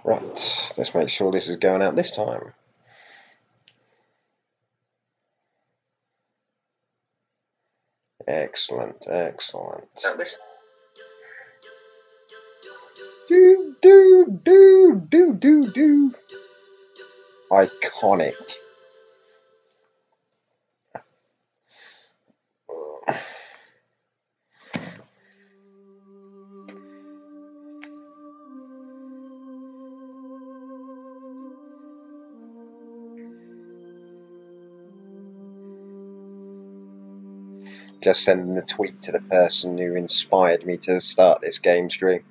Right, let's make sure this is going out this time. Excellent, excellent. Do. Iconic. Just sending a tweet to the person who inspired me to start this game stream.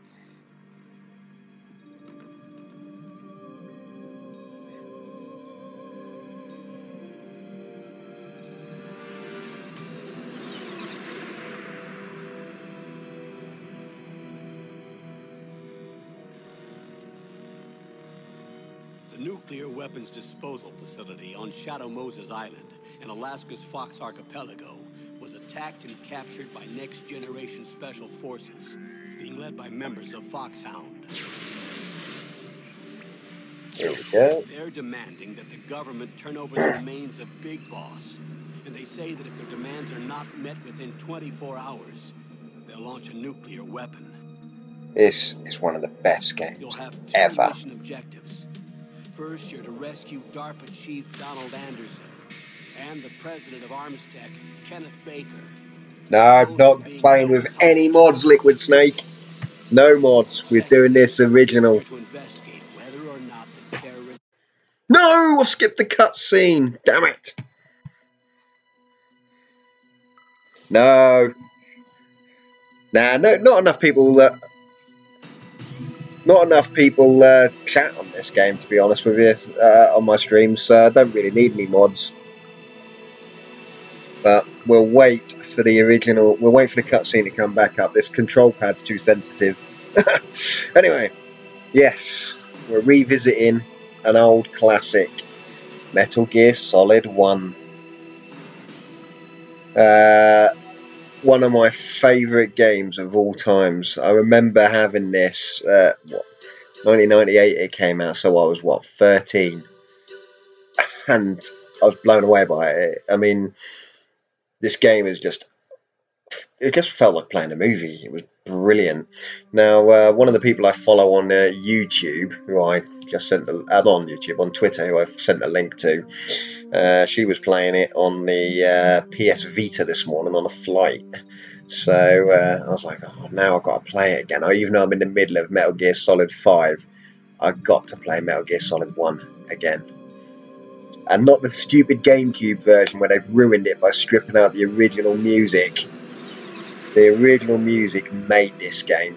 The nuclear weapons disposal facility on Shadow Moses Island in Alaska's Fox Archipelago was attacked and captured by Next Generation Special Forces, being led by members of Foxhound. Here we go. They're demanding that the government turn over the remains of Big Boss, and they say that if their demands are not met within 24 hours, they'll launch a nuclear weapon. This is one of the best games You'll have two ever. mission objectives. First, you're to rescue DARPA Chief Donald Anderson and the president of Armstech, Kenneth Baker. No, I'm not playing with any mods, Liquid Snake. No mods. We're doing this original. To investigate whether or not the terrorist... No, I've skipped the cutscene. Damn it. No. Nah, no, not enough people. Not enough people chat on this game, to be honest with you, on my streams. So I don't really need any mods. But we'll wait for the original. We'll wait for the cutscene to come back up. This control pad's too sensitive. Anyway, yes, we're revisiting an old classic, Metal Gear Solid 1. One of my favourite games of all times. I remember having this, 1998 it came out, so I was, 13? And I was blown away by it. I mean, this game is just, it just felt like playing a movie. It was brilliant. Now, one of the people I follow on YouTube, who I just sent, not on YouTube, on Twitter, who I've sent a link to, she was playing it on the PS Vita this morning on a flight. So I was like, oh, now I've got to play it again. Even though I'm in the middle of Metal Gear Solid 5, I've got to play Metal Gear Solid 1 again. And not the stupid GameCube version where they've ruined it by stripping out the original music. The original music made this game.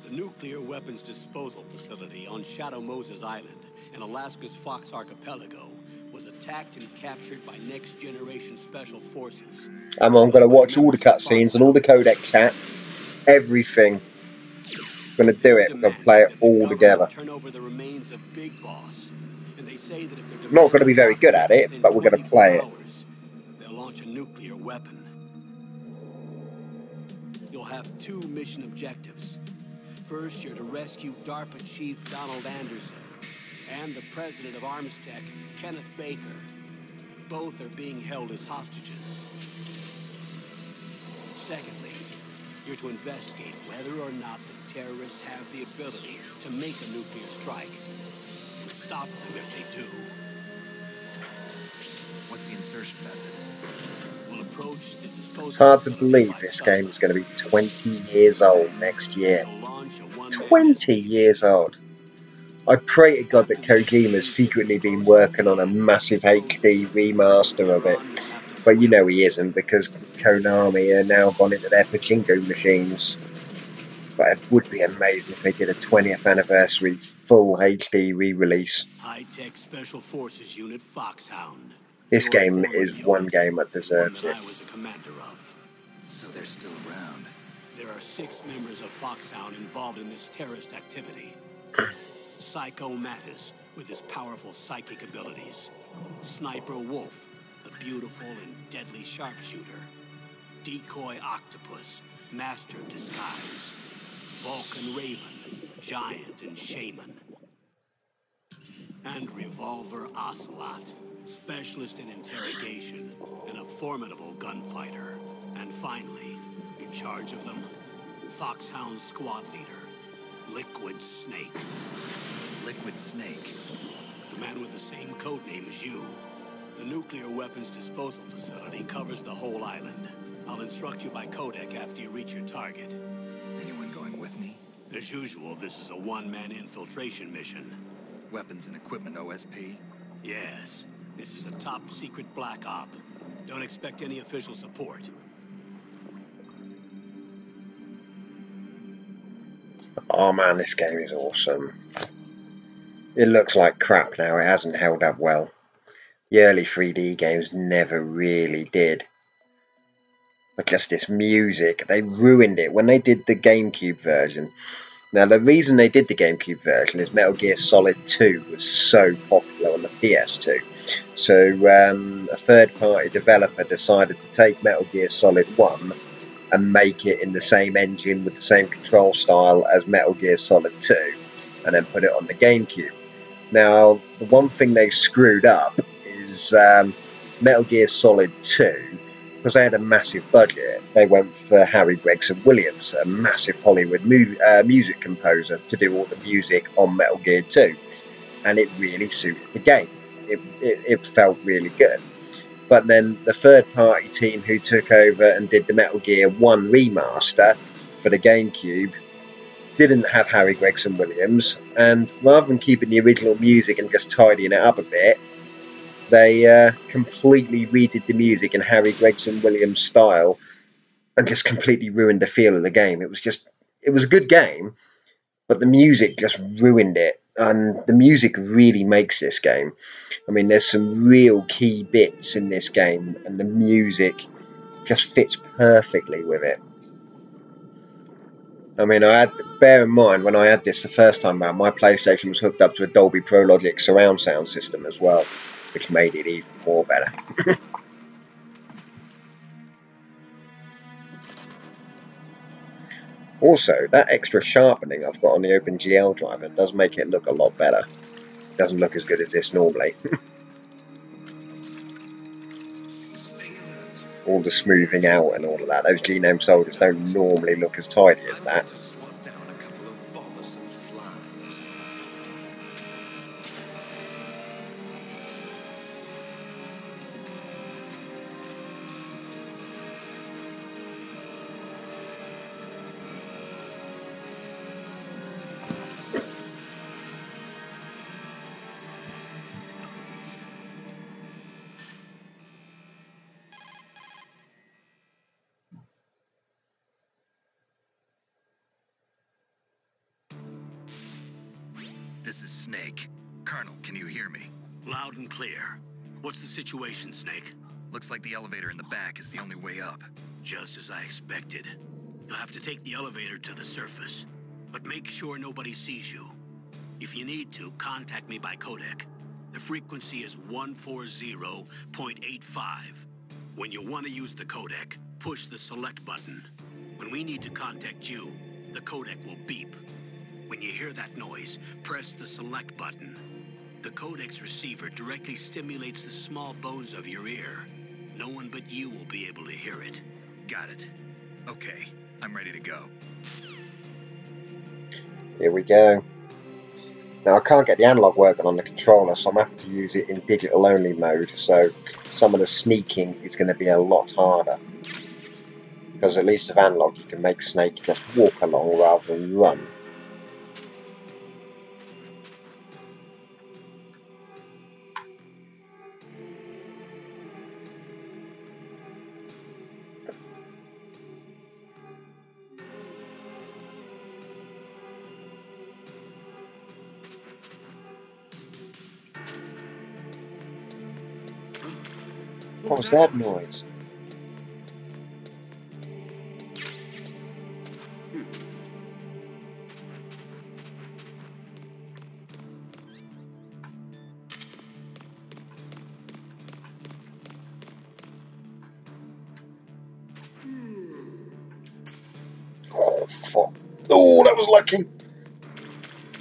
The nuclear weapons disposal facility on Shadow Moses Island in Alaska's Fox Archipelago was attacked and captured by Next Generation Special Forces. I'm going to watch all the cutscenes and all the codec chat. Everything. I'm going to do it. We're going to play it all together. Turn over the remains of Big Boss, and they say that if they're I'm not going to be very good at it, but we're going to play it. They'll launch a nuclear weapon. You'll have two mission objectives. First, you're to rescue DARPA Chief Donald Anderson and the president of Armstech, Kenneth Baker. Both are being held as hostages. Secondly, you're to investigate whether or not the terrorists have the ability to make a nuclear strike and stop them if they do. What's the insertion method? We'll approach the disposal. It's hard to believe this game is going to be 20 years old next year. 20 years old. I pray to God that Kojima's secretly been working on a massive HD remaster of it. But you know he isn't, because Konami are now gone into their pachinko machines. But it would be amazing if they did a 20th anniversary full HD re-release. High-tech Special Forces Unit Foxhound. This game is one game that deserves it. I was a commander of. So they're still around. There are 6 members of Foxhound involved in this terrorist activity. Psycho Mattis, with his powerful psychic abilities. Sniper Wolf, the beautiful and deadly sharpshooter. Decoy octopus, master of disguise. Vulcan raven, giant and shaman. And revolver ocelot, specialist in interrogation and a formidable gunfighter. And finally, in charge of them, Foxhound squad leader, Liquid Snake. Liquid Snake? The man with the same codename as you. The nuclear weapons disposal facility covers the whole island. I'll instruct you by codec after you reach your target. Anyone going with me? As usual, this is a one-man infiltration mission. Weapons and equipment OSP? Yes, this is a top-secret black op. Don't expect any official support. Oh man, this game is awesome. It looks like crap now, it hasn't held up well. The early 3D games never really did. But just this music, they ruined it when they did the GameCube version. Now the reason they did the GameCube version is Metal Gear Solid 2 was so popular on the PS2. So a third-party developer decided to take Metal Gear Solid 1 and make it in the same engine with the same control style as Metal Gear Solid 2 and then put it on the GameCube. Now, the one thing they screwed up is Metal Gear Solid 2, because they had a massive budget, they went for Harry Gregson Williams, a massive Hollywood music composer, to do all the music on Metal Gear 2. And it really suited the game. It felt really good. But then the third-party team who took over and did the Metal Gear 1 remaster for the GameCube didn't have Harry Gregson Williams, and rather than keeping the original music and just tidying it up a bit, they completely redid the music in Harry Gregson Williams style and just completely ruined the feel of the game. It was a good game, but the music just ruined it, and the music really makes this game. I mean, there's some real key bits in this game, and the music just fits perfectly with it. I mean, bear in mind, when I had this the first time around, my PlayStation was hooked up to a Dolby Pro Logic surround sound system as well, which made it even more better. Also, that extra sharpening I've got on the OpenGL driver does make it look a lot better. It doesn't look as good as this normally. All the smoothing out and all of that. Those Genome soldiers don't normally look as tidy as that. This is Snake. Colonel, can you hear me? Loud and clear. What's the situation, Snake? Looks like the elevator in the back is the only way up. Just as I expected. You'll have to take the elevator to the surface, but make sure nobody sees you. If you need to, contact me by codec. The frequency is 140.85. When you want to use the codec, push the select button. When we need to contact you, the codec will beep. When you hear that noise, press the select button. The codec's receiver directly stimulates the small bones of your ear. No one but you will be able to hear it. Got it. Okay, I'm ready to go. Here we go. Now I can't get the analog working on the controller, so I'm having to use it in digital only mode, so some of the sneaking is going to be a lot harder. Because at least with analog you can make Snake just walk along rather than run. What was that noise? Oh, fuck. Oh, that was lucky.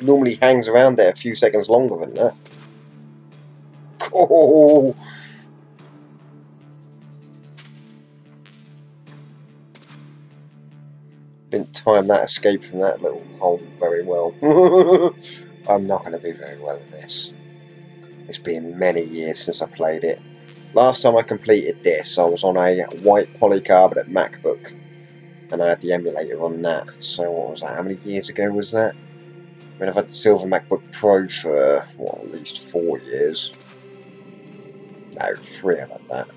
Normally hangs around there a few seconds longer than that. Oh. Didn't time that escape from that little hole very well. I'm not going to do very well in this. It's been many years since I played it. Last time I completed this, I was on a white polycarbonate MacBook, and I had the emulator on that. So what was that? How many years ago was that? I mean, I've had the silver MacBook Pro for, what, at least 4 years. No, 3 I've had that.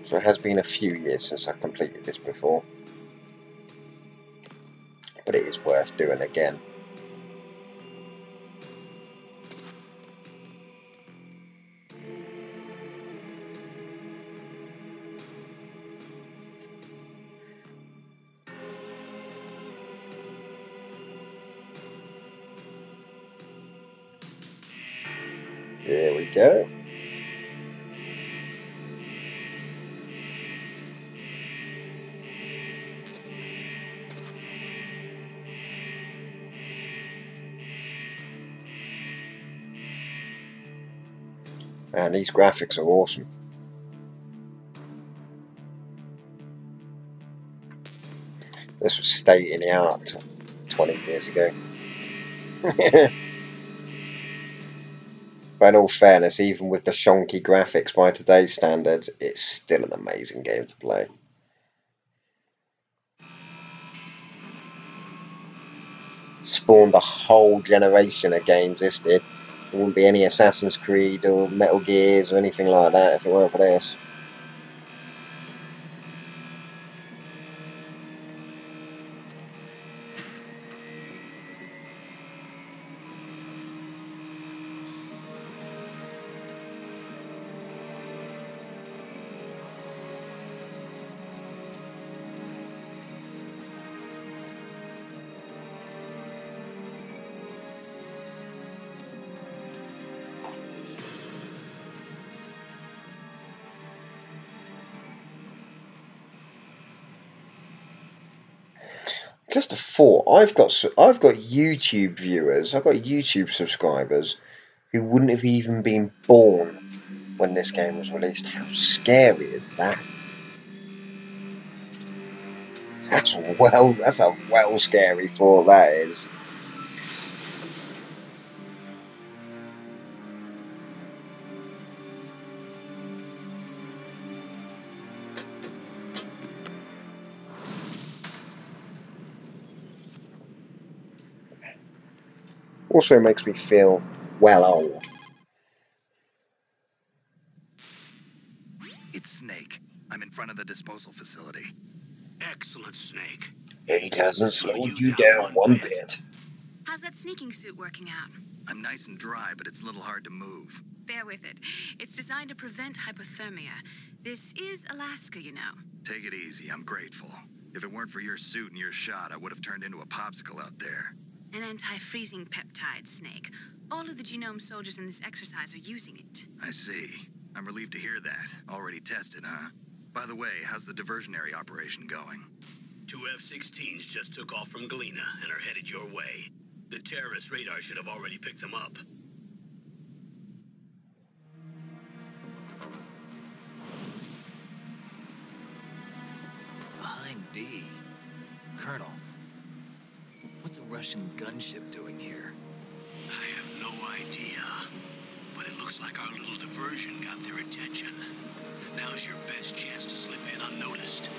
So it has been a few years since I completed this before. But it is worth doing again. There we go. Man, these graphics are awesome. This was state in the art 20 years ago. But in all fairness, even with the shonky graphics by today's standards, it's still an amazing game to play. Spawned a whole generation of games, this did. There wouldn't be any Assassin's Creed or Metal Gears or anything like that if it weren't for this. Just a thought, I've got YouTube viewers, I've got YouTube subscribers who wouldn't have even been born when this game was released. How scary is that? That's a well scary thought, that is. Also makes me feel well old. It's Snake. I'm in front of the disposal facility. Excellent, Snake. It hasn't slowed you down one bit. How's that sneaking suit working out? I'm nice and dry, but it's a little hard to move. Bear with it. It's designed to prevent hypothermia. This is Alaska, you know. Take it easy, I'm grateful. If it weren't for your suit and your shot, I would have turned into a popsicle out there. An anti-freezing peptide, Snake. All of the genome soldiers in this exercise are using it. I see. I'm relieved to hear that. Already tested, huh? By the way, how's the diversionary operation going? 2 F-16s just took off from Galena and are headed your way. The terrorist radar should have already picked them up. Behind D. Colonel, what's a Russian gunship doing here? I have no idea, but it looks like our little diversion got their attention. Now's your best chance to slip in unnoticed.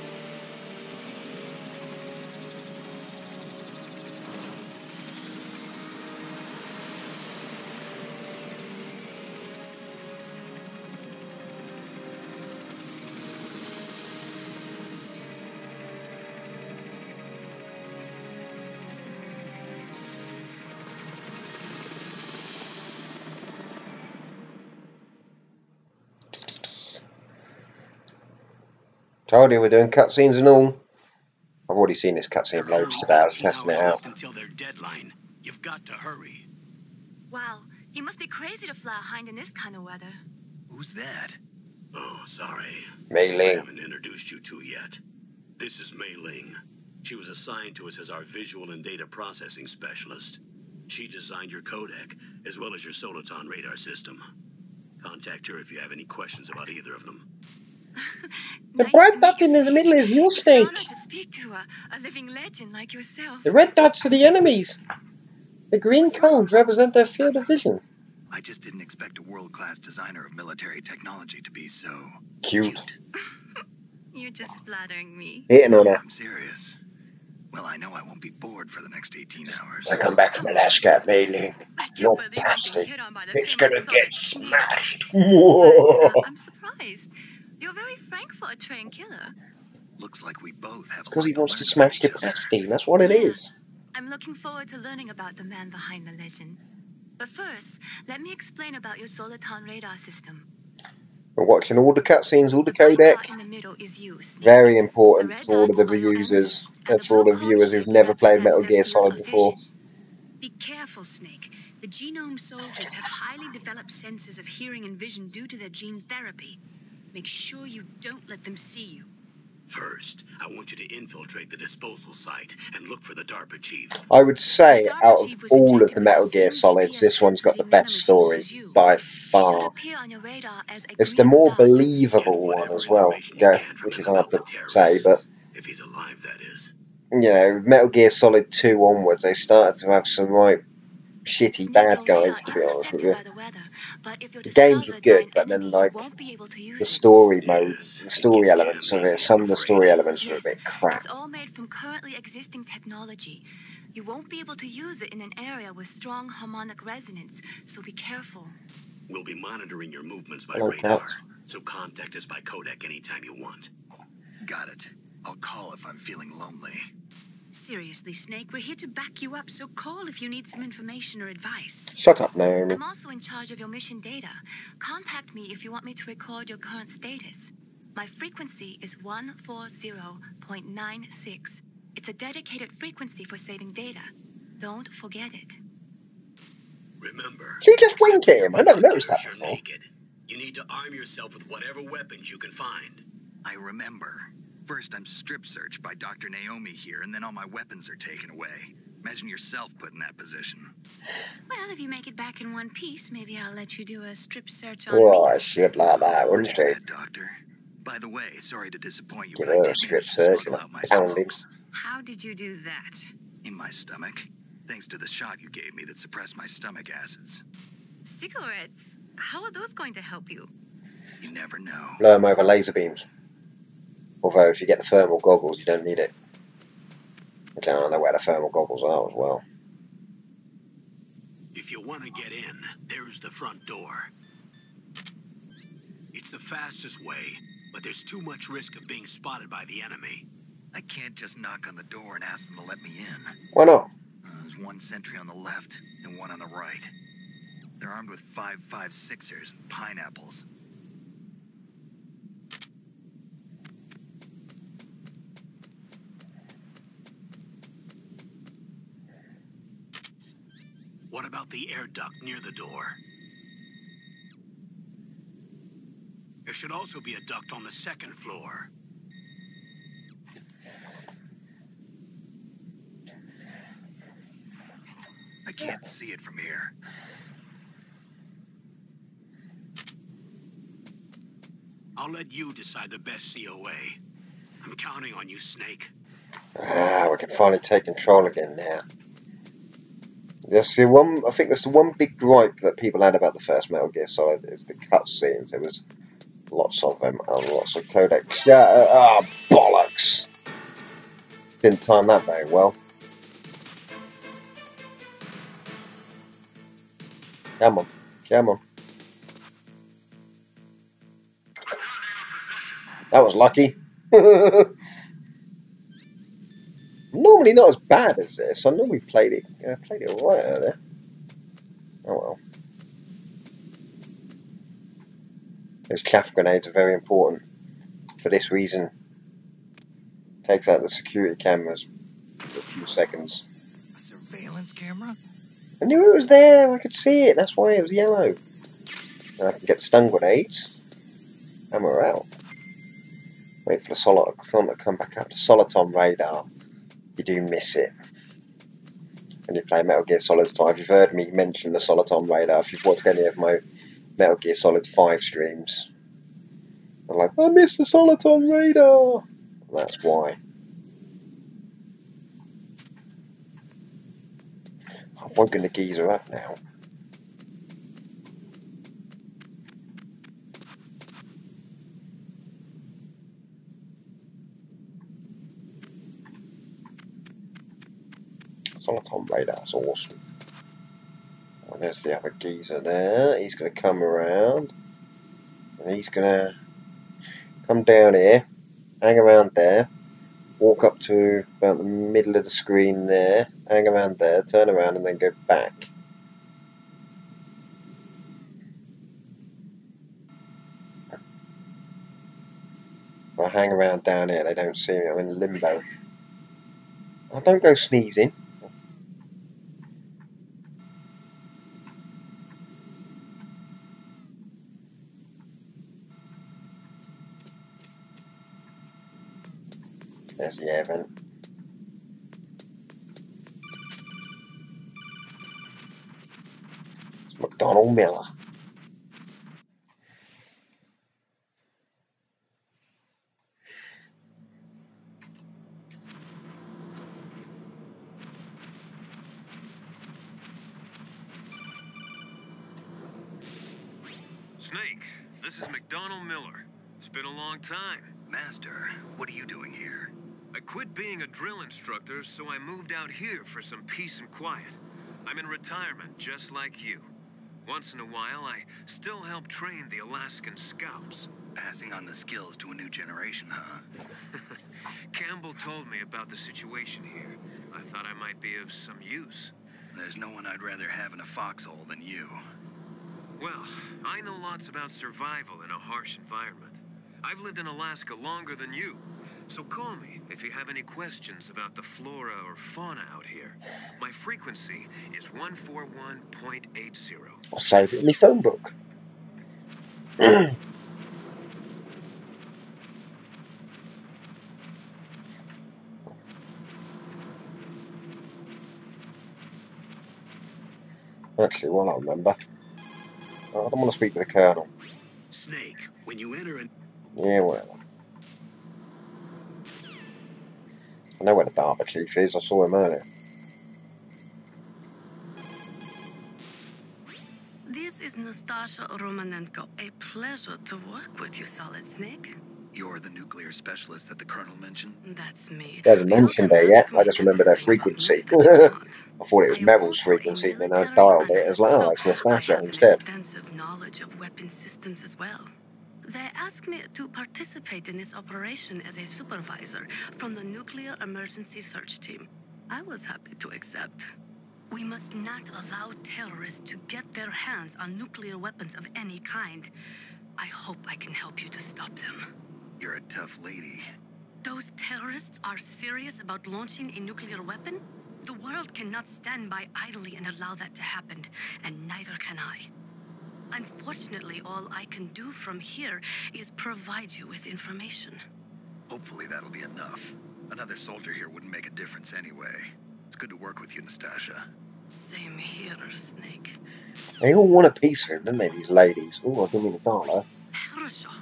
Told you we're doing cutscenes and all. I've already seen this cutscene loads today, I was testing it out. Until their deadline. You've got to hurry. Wow, he must be crazy to fly a hind in this kind of weather. Who's that? Oh, sorry. Mei I Ling. haven't introduced you to yet. This is Mei Ling. She was assigned to us as our visual and data processing specialist. She designed your codec, as well as your Soliton radar system. Contact her if you have any questions about either of them. The bright dot in the middle is your Snake. It's an honor to speak to a living legend like yourself. The red dots are the enemies. The green What's wrong? cones represent their field of vision. I just didn't expect a world-class designer of military technology to be so... Cute. You're just flattering me. Hitting on her. I'm serious. Well, I know I won't be bored for the next 18 hours. I come back from Alaska, Mei Ling. I can't You're believe I'm being bastard. hit on by the It's famous gonna solid get snake. smashed. But, Whoa. I'm surprised. You're very frank for a trained killer. Looks like we both have Because a he lot wants learn to about smash each your other. pasty. That's what it Yeah. is. I'm looking forward to learning about the man behind the legend. But first, let me explain about your Soliton radar system. We're watching all the cutscenes, all the white codec. dot in the middle is you, Snake. Very The important red for all of dots the are your users, enemies, and the for all blue the cone viewers who've shape never played represents Metal their Gear field Solid of before. vision. Be careful, Snake. The genome soldiers have highly developed senses of hearing and vision due to their gene therapy. Make sure you don't let them see you. First, I want you to infiltrate the disposal site and look for the DARPA chief. I would say, The DARPA out of chief was all of injected the with Metal the Gear same Solids, GPS this one's got the transmitting best nanomachines story as you. by It should far. appear on your radar as a It's the green more dot. Get believable one whatever as well, information you can from which is him hard about to the say, terrorists. but If he's alive, that is. you know, Metal Gear Solid 2 onwards, they started to have some right shitty Snake, bad your radar guys, to be isn't honest with affected you. by the weather, but if you're The games were discovered by good, an but then enemy, like you won't be able to use the it. story mode, Yes, the it story gets elements jammed of it, easy, some I'm of the afraid. story elements were a Yes, bit crap. it's all made from currently existing technology. You won't be able to use it in an area with strong harmonic resonance, so be careful. We'll be monitoring your movements by Hello, radar, cat. so contact us by codec anytime you want. Got it. I'll call if I'm feeling lonely. Seriously, Snake, we're here to back you up, so call if you need some information or advice. Shut up, Naomi. I'm also in charge of your mission data. Contact me if you want me to record your current status. My frequency is 140.96. It's a dedicated frequency for saving data. Don't forget it. Remember, She just except winked for at your him. I never noticed that binoculars, before. you're naked. You need to arm yourself with whatever weapons you can find. I remember. First, I'm strip searched by Dr. Naomi here, and then all my weapons are taken away. Imagine yourself put in that position. Well, if you make it back in one piece, maybe I'll let you do a strip search on Oh, me. shit like that, wouldn't Do she? that, Doctor. By the way, sorry to disappoint you, Give but I her a did strip manage to search smuggle and out my a pounding. smokes How did you do that? in my stomach, thanks to the shot you gave me that suppressed my stomach acids. Cigarettes? How are those going to help you? You never know. Blow them over laser beams. Although, if you get the thermal goggles, you don't need it. Okay, I don't know where the thermal goggles are as well. If you want to get in, there's the front door. It's the fastest way, but there's too much risk of being spotted by the enemy. I can't just knock on the door and ask them to let me in. Why not? There's one sentry on the left and one on the right. They're armed with 5.56ers and pineapples. What about the air duct near the door? There should also be a duct on the second floor. I can't see it from here. I'll let you decide the best COA. I'm counting on you, Snake. Ah, we can finally take control again now. That's the one. I think that's the one big gripe that people had about the first Metal Gear Solid is the cutscenes. There was lots of them and lots of codec. Ah, bollocks! Didn't time that very well. Come on, come on. That was lucky. Normally not as bad as this. I normally played it alright earlier. Oh well. Those chaff grenades are very important for this reason. Takes out the security cameras for a few seconds. A surveillance camera? I knew it was there. I could see it. That's why it was yellow. And I can get stun grenades. And we're out. Wait for the Soliton to come back up. The Soliton radar, you do miss it when you play Metal Gear Solid 5. You've heard me mention the Soliton radar if you've watched any of my Metal Gear Solid 5 streams. I'm like, I miss the Soliton radar. And that's why. I've woken the geezer up now. Soliton radar's awesome. And there's the other geezer there. He's going to come around. And he's going to come down here. Hang around there. Walk up to about the middle of the screen there. Hang around there. Turn around and then go back. If I hang around down here, they don't see me. I'm in limbo. Oh, don't go sneezing. There's the air vent. It's McDonald Miller. Snake, this is McDonald Miller. It's been a long time. Master, what are you doing here? I quit being a drill instructor, so I moved out here for some peace and quiet. I'm in retirement, just like you. Once in a while, I still help train the Alaskan Scouts. Passing on the skills to a new generation, huh? Campbell told me about the situation here. I thought I might be of some use. There's no one I'd rather have in a foxhole than you. Well, I know lots about survival in a harsh environment. I've lived in Alaska longer than you. So call me if you have any questions about the flora or fauna out here. My frequency is 141.80. I'll save it in my phone book. Actually, well, I remember. I don't want to speak to the Colonel. Snake, when you enter an... Yeah, well. I know where the Barber Chief is. I saw him earlier. This is Nastasha Romanenko. A pleasure to work with you, Solid Snake. You're the nuclear specialist that the Colonel mentioned? That's me. He hasn't mentioned it yet. I just remember their frequency. I thought it was Meryl's frequency, then I dialed it as like, oh, it's Nastasha instead. Extensive knowledge of weapon systems as well. They asked me to participate in this operation as a supervisor from the Nuclear Emergency Search Team. I was happy to accept. We must not allow terrorists to get their hands on nuclear weapons of any kind. I hope I can help you to stop them. You're a tough lady. Those terrorists are serious about launching a nuclear weapon? The world cannot stand by idly and allow that to happen, and neither can I. Unfortunately, all I can do from here is provide you with information. Hopefully that'll be enough. Another soldier here wouldn't make a difference anyway. It's good to work with you, Nastasha. Same here, Snake. They all want a piece of him, don't they, these ladies? Oh, I didn't mean to dial her. Хорошо.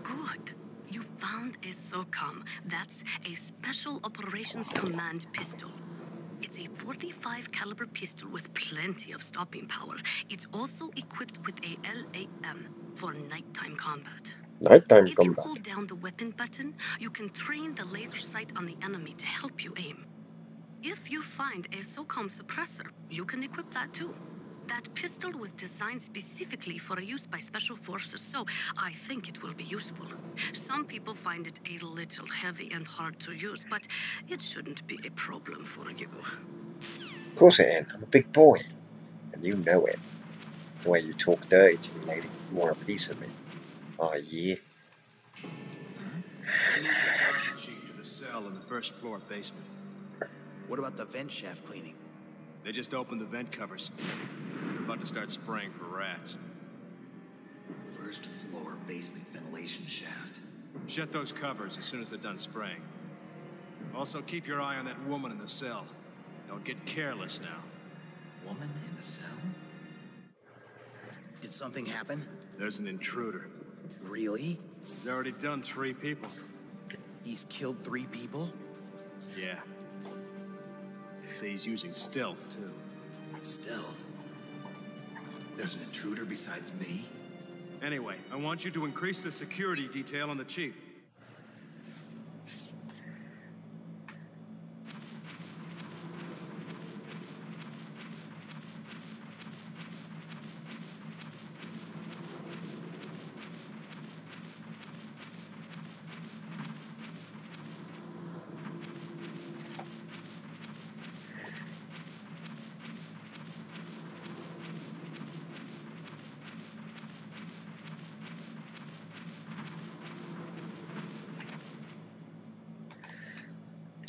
Good. You found a SOCOM. That's a Special Operations Command pistol. It's a 45 caliber pistol with plenty of stopping power. It's also equipped with a LAM for nighttime combat. Nighttime If you combat. hold down the weapon button, you can train the laser sight on the enemy to help you aim. If you find a SOCOM suppressor, you can equip that too. That pistol was designed specifically for use by special forces, so I think it will be useful. Some people find it a little heavy and hard to use, but it shouldn't be a problem for you. Of course it ain't. I'm a big boy. And you know it. The way you talk dirty to me, lady. You want a piece of me. Oh, yeah. Chief to the cell in the first floor basement. What about the vent shaft cleaning? They just opened the vent covers. They're about to start spraying for rats. First floor basement ventilation shaft. Shut those covers as soon as they're done spraying. Also, keep your eye on that woman in the cell. Don't get careless now. Woman in the cell? Did something happen? There's an intruder. Really? He's already done 3 people. He's killed 3 people? Yeah. Say he's using stealth, too. Stealth? There's an intruder besides me? Anyway, I want you to increase the security detail on the chief.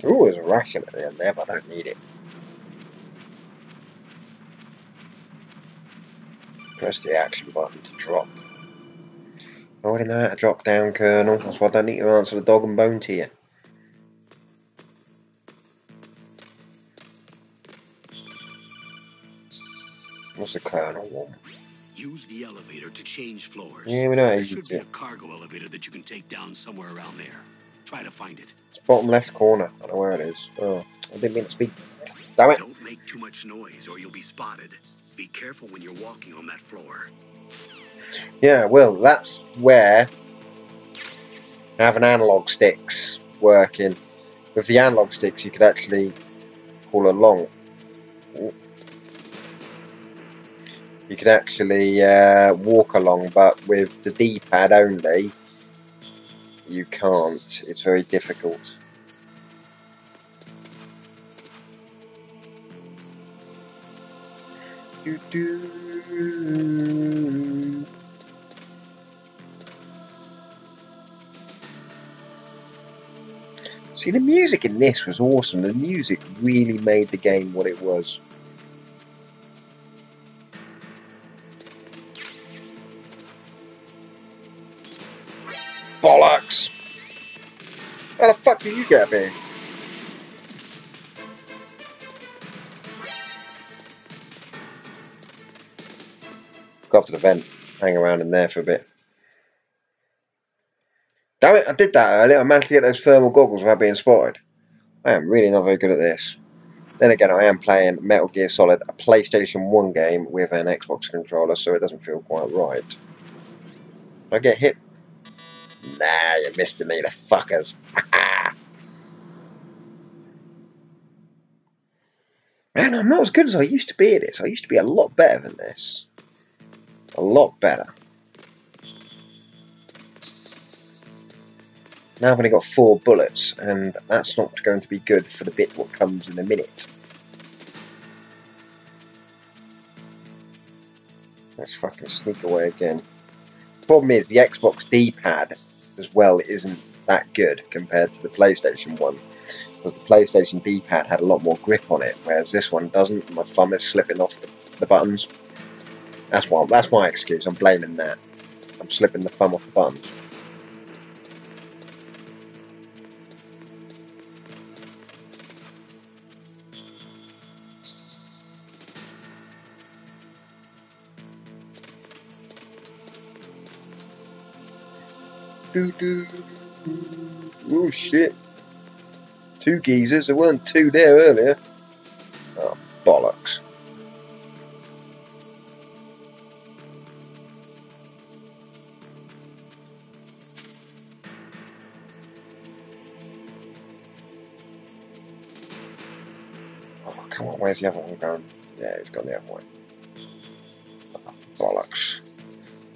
Ooh, there's a ration at the end there, but I don't need it. Press the action button to drop. I already know how to drop down, Colonel. That's why I don't need to answer the dog and bone to you. What's the Colonel want? Use the elevator to change floors. Yeah, we know how There you should do be a it. cargo elevator that you can take down somewhere around there. Try to find it. It's bottom left corner. I don't know where it is. Oh, I didn't mean to speak. Damn it! Don't make too much noise or you'll be spotted. Be careful when you're walking on that floor. Yeah, well, that's where having analog sticks working. With the analog sticks, you could actually pull along. You could actually walk along, but with the D-pad only, you can't. It's very difficult. See, the music in this was awesome. The music really made the game what it was. Bollocks! How the fuck did you get up here? Go up to the vent, hang around in there for a bit. Damn it, I did that earlier. I managed to get those thermal goggles without being spotted. I am really not very good at this. Then again, I am playing Metal Gear Solid, a PlayStation 1 game with an Xbox controller, so it doesn't feel quite right. Did I get hit? Nah, you missed me, the fuckers. Man, I'm not as good as I used to be at this. I used to be a lot better than this. A lot better. Now I've only got 4 bullets, and that's not going to be good for the bit what comes in a minute. Let's fucking sneak away again. Problem is, the Xbox D-pad as well isn't that good compared to the PlayStation one, because the PlayStation D-pad had a lot more grip on it, whereas this one doesn't. My thumb is slipping off the buttons. That's my excuse. I'm blaming that. I'm slipping the thumb off the buttons. Oh shit. 2 geezers, there weren't 2 there earlier. Oh, bollocks. Oh, come on, where's the other one going? Yeah, he's gone the other way. Oh, bollocks.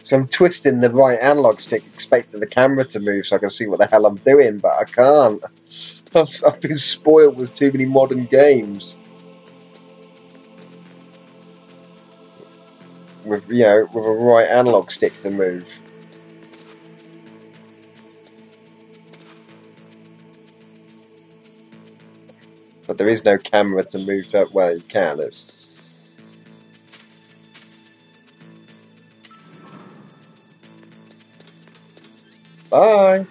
So I'm twisting the right analog stick, expecting the camera to move so I can see what the hell I'm doing, but I can't. I've been spoiled with too many modern games. With, you know, with a right analog stick to move. But there is no camera to move to, well, you can, it's... Bye!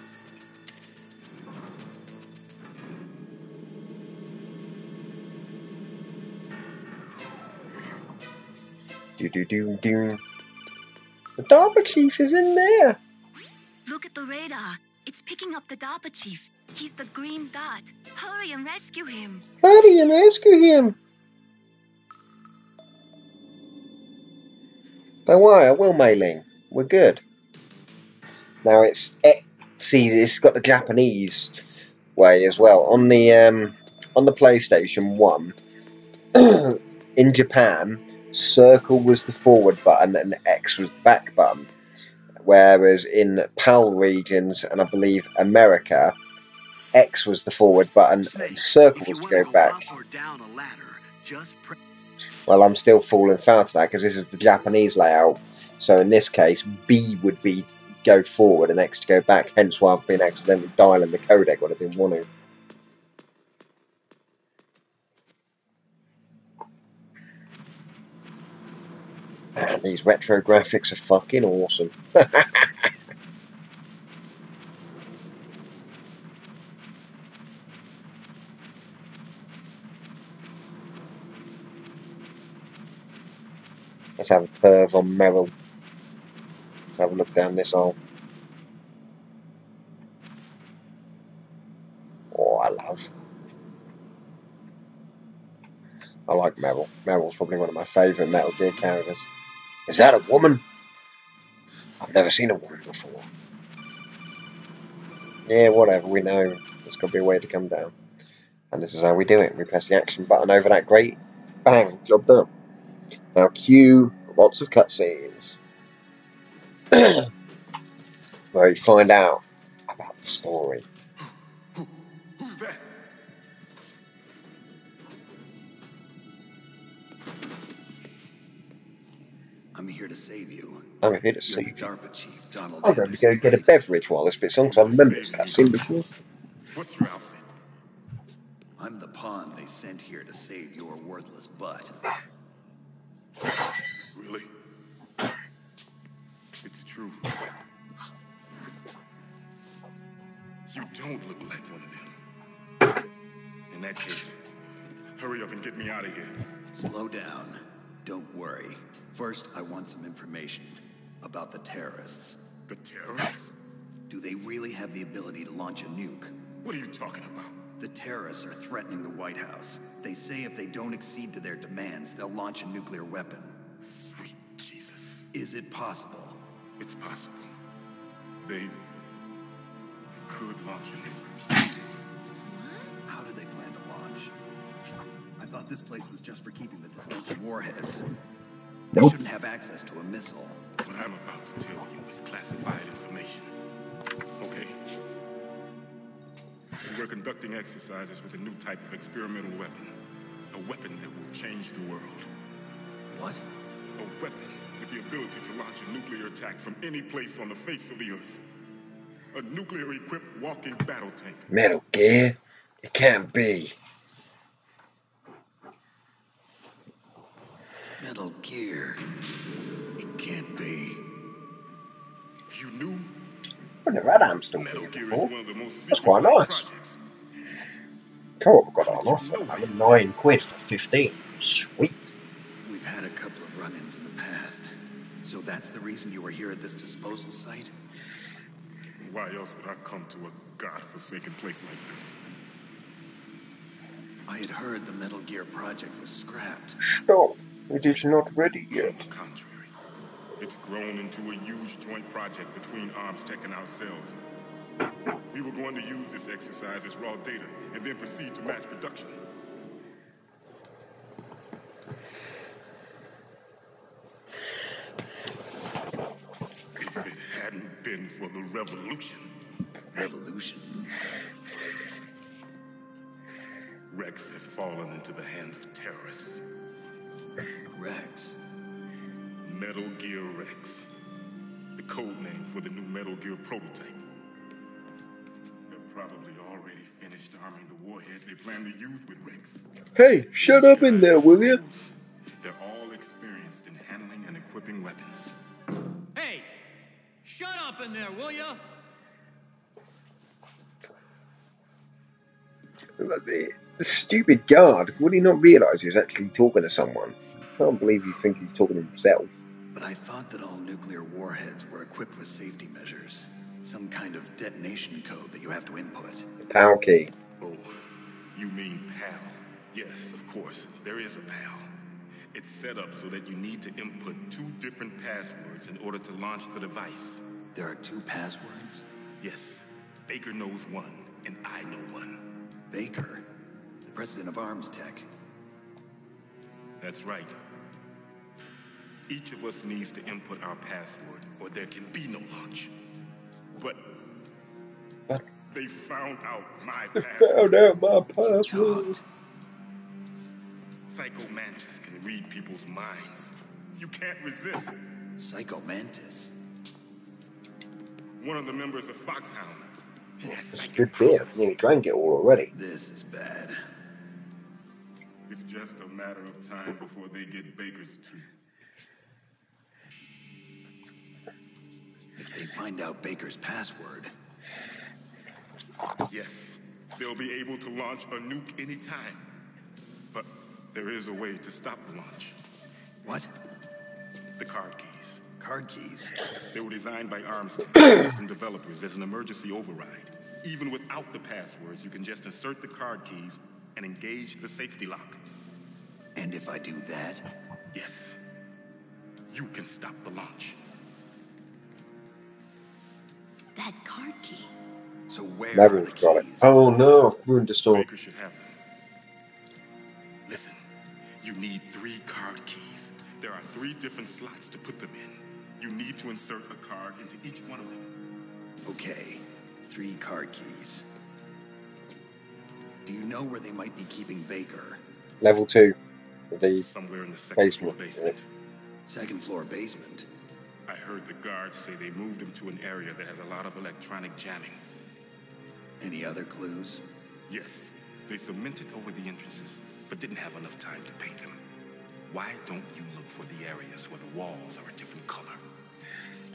Do do do do. The DARPA chief is in there. Look at the radar. It's picking up the DARPA chief. He's the green dot. Hurry and rescue him. Hurry and rescue him. Don't worry, I will, Mei-Ling. We're good. Now see, it's got the Japanese way as well. On the PlayStation 1, in Japan, circle was the forward button and X was the back button. Whereas in PAL regions and I believe America, X was the forward button and circle was to go back. Well, I'm still falling foul to that because this is the Japanese layout. So in this case, B would be go forward and X to go back. Hence why I've been accidentally dialing the codec when I didn't want to. Man, these retro graphics are fucking awesome. Let's have a perv on Meryl. Let's have a look down this hole. Oh, I like Meryl. Meryl's probably one of my favourite Metal Gear characters. Is that a woman? I've never seen a woman before. Yeah, whatever, we know there's got to be a way to come down. And this is how we do it. We press the action button over that grate. Bang, job done. Now cue lots of cutscenes. Where you find out about the story. Who's that? I'm here to save you. I'm here to You're save the you. DARPA chief, Donald I'm going to Anderson, go get a right? beverage while this bit's on, because I remember this cutscene before. What's your outfit? I'm the pawn they sent here to save your worthless butt. Really? It's true. You don't look like one of them. In that case, hurry up and get me out of here. Slow down. Don't worry. First, I want some information about the terrorists. The terrorists? Do they really have the ability to launch a nuke? What are you talking about? The terrorists are threatening the White House. They say if they don't accede to their demands, they'll launch a nuclear weapon. Sweet Jesus. Is it possible? It's possible. They could launch a nuke. How do they plan to launch? I thought this place was just for keeping the dismantled warheads. They Nope. shouldn't have access to a missile. What I'm about to tell you is classified information. Okay? We're conducting exercises with a new type of experimental weapon. A weapon that will change the world. What? A weapon with the ability to launch a nuclear attack from any place on the face of the Earth. A nuclear-equipped walking battle tank. Metal Gear? It can't be. Metal Gear. It can't be. You knew? I've never had Amstel Metal Gear Gear is before. one of the most That's quite nice. projects. Co-op got it on offer. I mean, £9 for 15. Sweet. We've had a couple of run-ins in the past. So that's the reason you were here at this disposal site? Why else would I come to a godforsaken place like this? I had heard the Metal Gear project was scrapped. Stop. It is not ready On yet. the contrary, it's grown into a huge joint project between Arms Tech and ourselves. We were going to use this exercise as raw data and then proceed to mass production. If it hadn't been for the revolution. Revolution? Rex has fallen into the hands of terrorists. Rex? Metal Gear Rex. The code name for the new Metal Gear prototype. They're probably already finished arming the warhead they plan to use with Rex. Hey, shut These up in guys there, are will you? pros. They're all experienced in handling and equipping weapons. Hey, shut up in there, will ya? The stupid guard, would he not realise he was actually talking to someone? can't believe you think he's talking to himself. But I thought that all nuclear warheads were equipped with safety measures. Some kind of detonation code that you have to input. The PAL key. Oh, you mean PAL? Yes, of course, there is a PAL. It's set up so that you need to input 2 different passwords in order to launch the device. There are 2 passwords? Yes, Baker knows one, and I know one. Baker? The president of Arms Tech. That's right. Each of us needs to input our password, or there can be no launch. But they found out my password. Found out my password. Psycho Mantis can read people's minds. You can't resist. Psycho Mantis? One of the members of Foxhound. He has psychic Good beer. powers. Nearly drank it all already. This is bad. It's just a matter of time before they get Baker's too. If they find out Baker's password... Yes, they'll be able to launch a nuke anytime. But there is a way to stop the launch. What? The card keys. Card keys? They were designed by Arms Tech system developers as an emergency override. Even without the passwords, you can just insert the card keys and engage the safety lock. And if I do that? Yes, you can stop the launch. That card key. So where are Neville's the got it. keys? Oh no, I've ruined the story. Baker should have them. Listen, you need 3 card keys. There are 3 different slots to put them in. You need to insert a card into each one of them. Okay, 3 card keys. Do you know where they might be keeping Baker? Level 2. The Somewhere in the second floor basement. basement. Second floor basement? I heard the guards say they moved him to an area that has a lot of electronic jamming. Any other clues? Yes, they cemented over the entrances, but didn't have enough time to paint them. Why don't you look for the areas where the walls are a different color?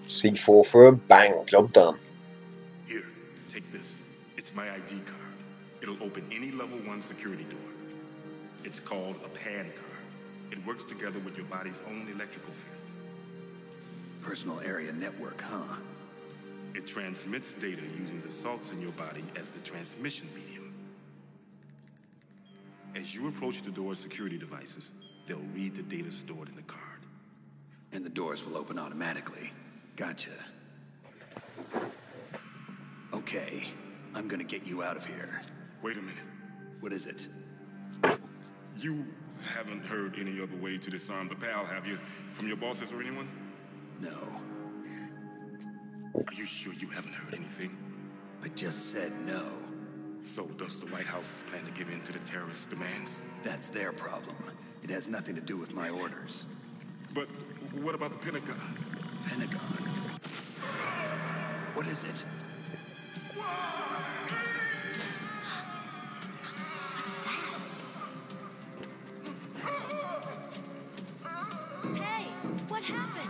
C4 for a bang. Job done. Here, take this. It's my ID card. It'll open any level 1 security door. It's called a PAN card. It works together with your body's own electrical field. Personal area network, huh? It transmits data using the salts in your body as the transmission medium. As you approach the door's security devices, they'll read the data stored in the card. And the doors will open automatically. Gotcha. Okay, I'm gonna get you out of here. Wait a minute. What is it? You haven't heard any other way to disarm the PAL, have you? From your bosses or anyone? No. Are you sure you haven't heard anything? I just said no. So does the White House plan to give in to the terrorists' demands? That's their problem. It has nothing to do with my orders. But what about the Pentagon? Pentagon? What is it? Hey, what happened?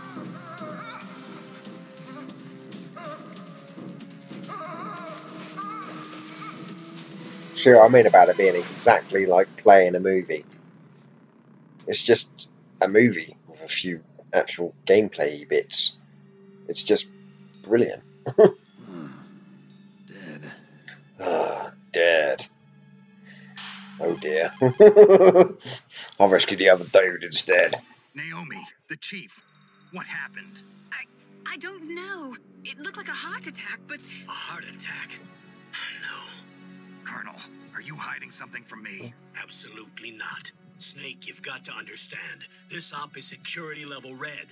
See what I mean about it being exactly like playing a movie. It's just a movie with a few actual gameplay bits. It's just brilliant. Dead. Ah, dead. Oh dear. I'll rescue the other dude instead. Naomi, the chief. What happened? I don't know. It looked like a heart attack, but A heart attack? No, Colonel, are you hiding something from me? absolutely not. Snake, you've got to understand. This op is security level red.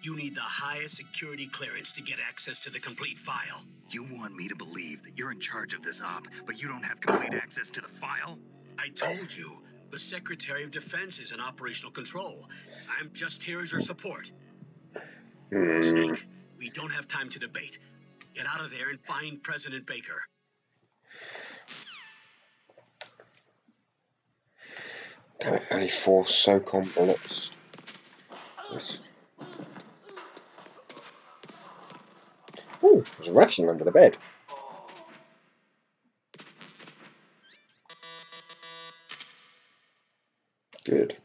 You need the highest security clearance to get access to the complete file. You want me to believe that you're in charge of this op, but you don't have complete access to the file? I told you, the Secretary of Defense is in operational control. I'm just here as your support. Snake, we don't have time to debate. Get out of there and find President Baker. Damn it, only 4 SOCOM bullets. Yes. Ooh, there's a ration under the bed. Good.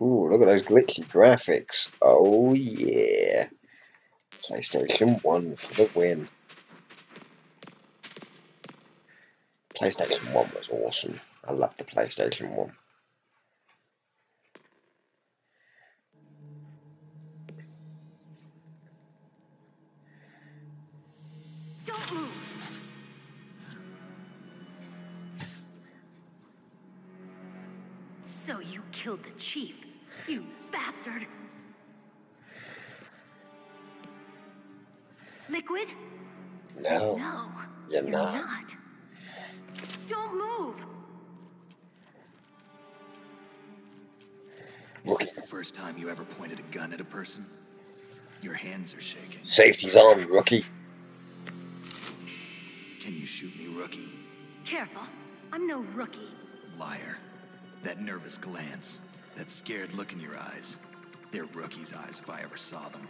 Ooh, look at those glitchy graphics. Oh yeah. PlayStation 1 for the win. PlayStation 1 was awesome. I loved the PlayStation 1. Don't move. So you killed the chief, you bastard. Liquid? No, No, you're you're not. not. Don't move. Is this the first time you ever pointed a gun at a person? Your hands are shaking. Safety's on, rookie. Can you shoot me, rookie? Careful, I'm no rookie. Liar. That nervous glance, that scared look in your eyes. They're rookie's eyes if I ever saw them.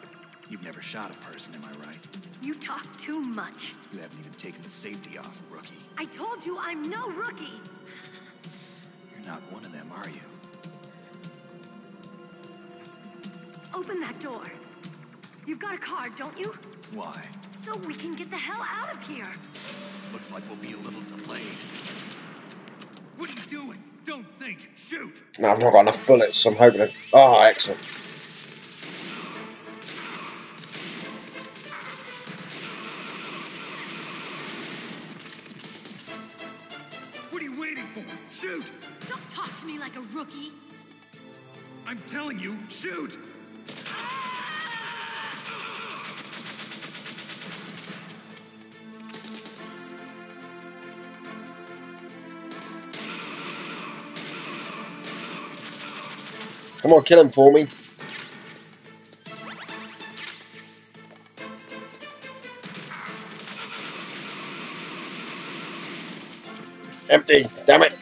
You've never shot a person, am I right? You talk too much. You haven't even taken the safety off, rookie. I told you I'm no rookie. You're not one of them, are you? Open that door. You've got a card, don't you? Why? So we can get the hell out of here. Looks like we'll be a little delayed. What are you doing? Don't think. Shoot! No, I've not got enough bullets, so I'm hoping to... Oh, excellent. What are you waiting for? Shoot! Don't talk to me like a rookie. I'm telling you, shoot! Come on, kill him for me. Empty, damn it.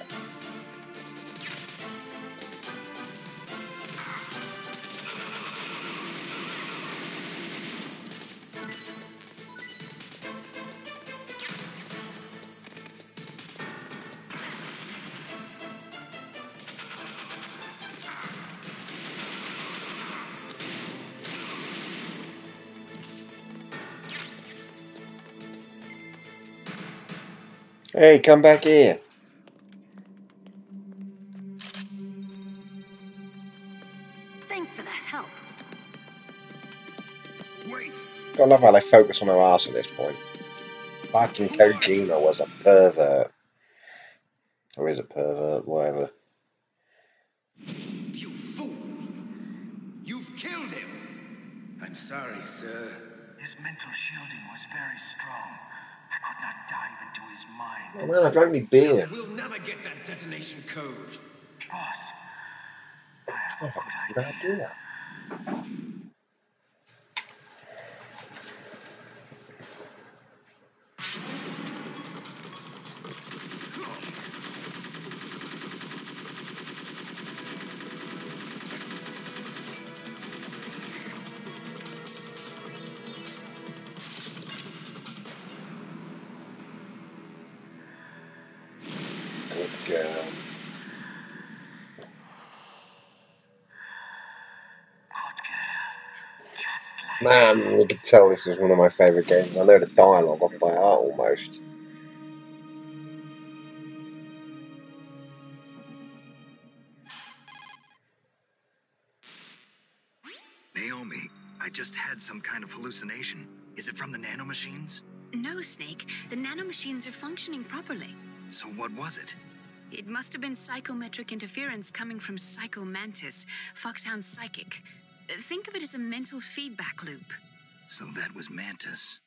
Hey, come back here. Thanks for the help. Wait! I love how they focus on her ass at this point. Fucking Kojima was a pervert. Or is a pervert, whatever. You fool! You've killed him! I'm sorry, sir. His mental shielding was very strong. I could not dive into his mind. Oh man, I drank me beer. We'll never get that detonation code. Boss, I have a Oh, good did I idea. do that? Good girl. Good girl. Just like Man, you could tell this is one of my favourite games. I know the dialogue off by heart almost. Naomi, I just had some kind of hallucination. Is it from the nanomachines? No, Snake. The nanomachines are functioning properly. So what was it? It must have been psychometric interference coming from Psycho Mantis, Foxhound's psychic. Think of it as a mental feedback loop. So that was Mantis.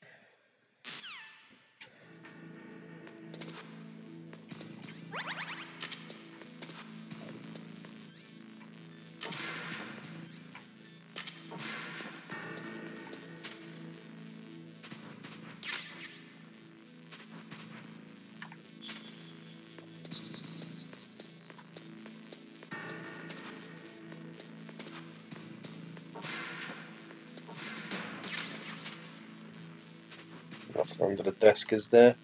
Off under the desk is there.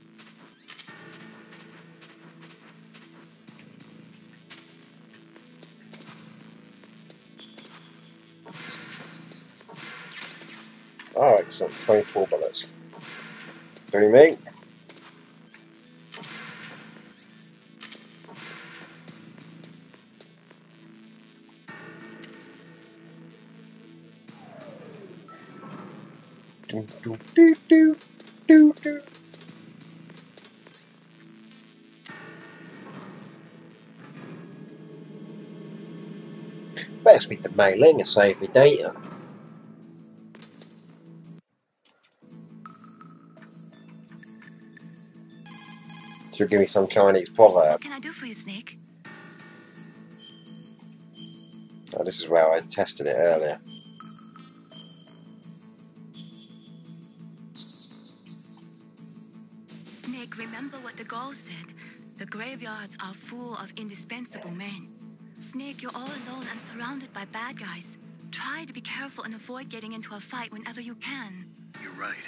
Excellent. 24 bullets. Do me. Do, do, do, do, do, do. Better speak to Mei Ling and save me data. She'll give me some Chinese proverb. What can I do for you, Snake? Oh, this is where I tested it earlier. Snake, remember what the Gauls said. The graveyards are full of indispensable men. Snake, you're all alone and surrounded by bad guys. Try to be careful and avoid getting into a fight whenever you can. You're right.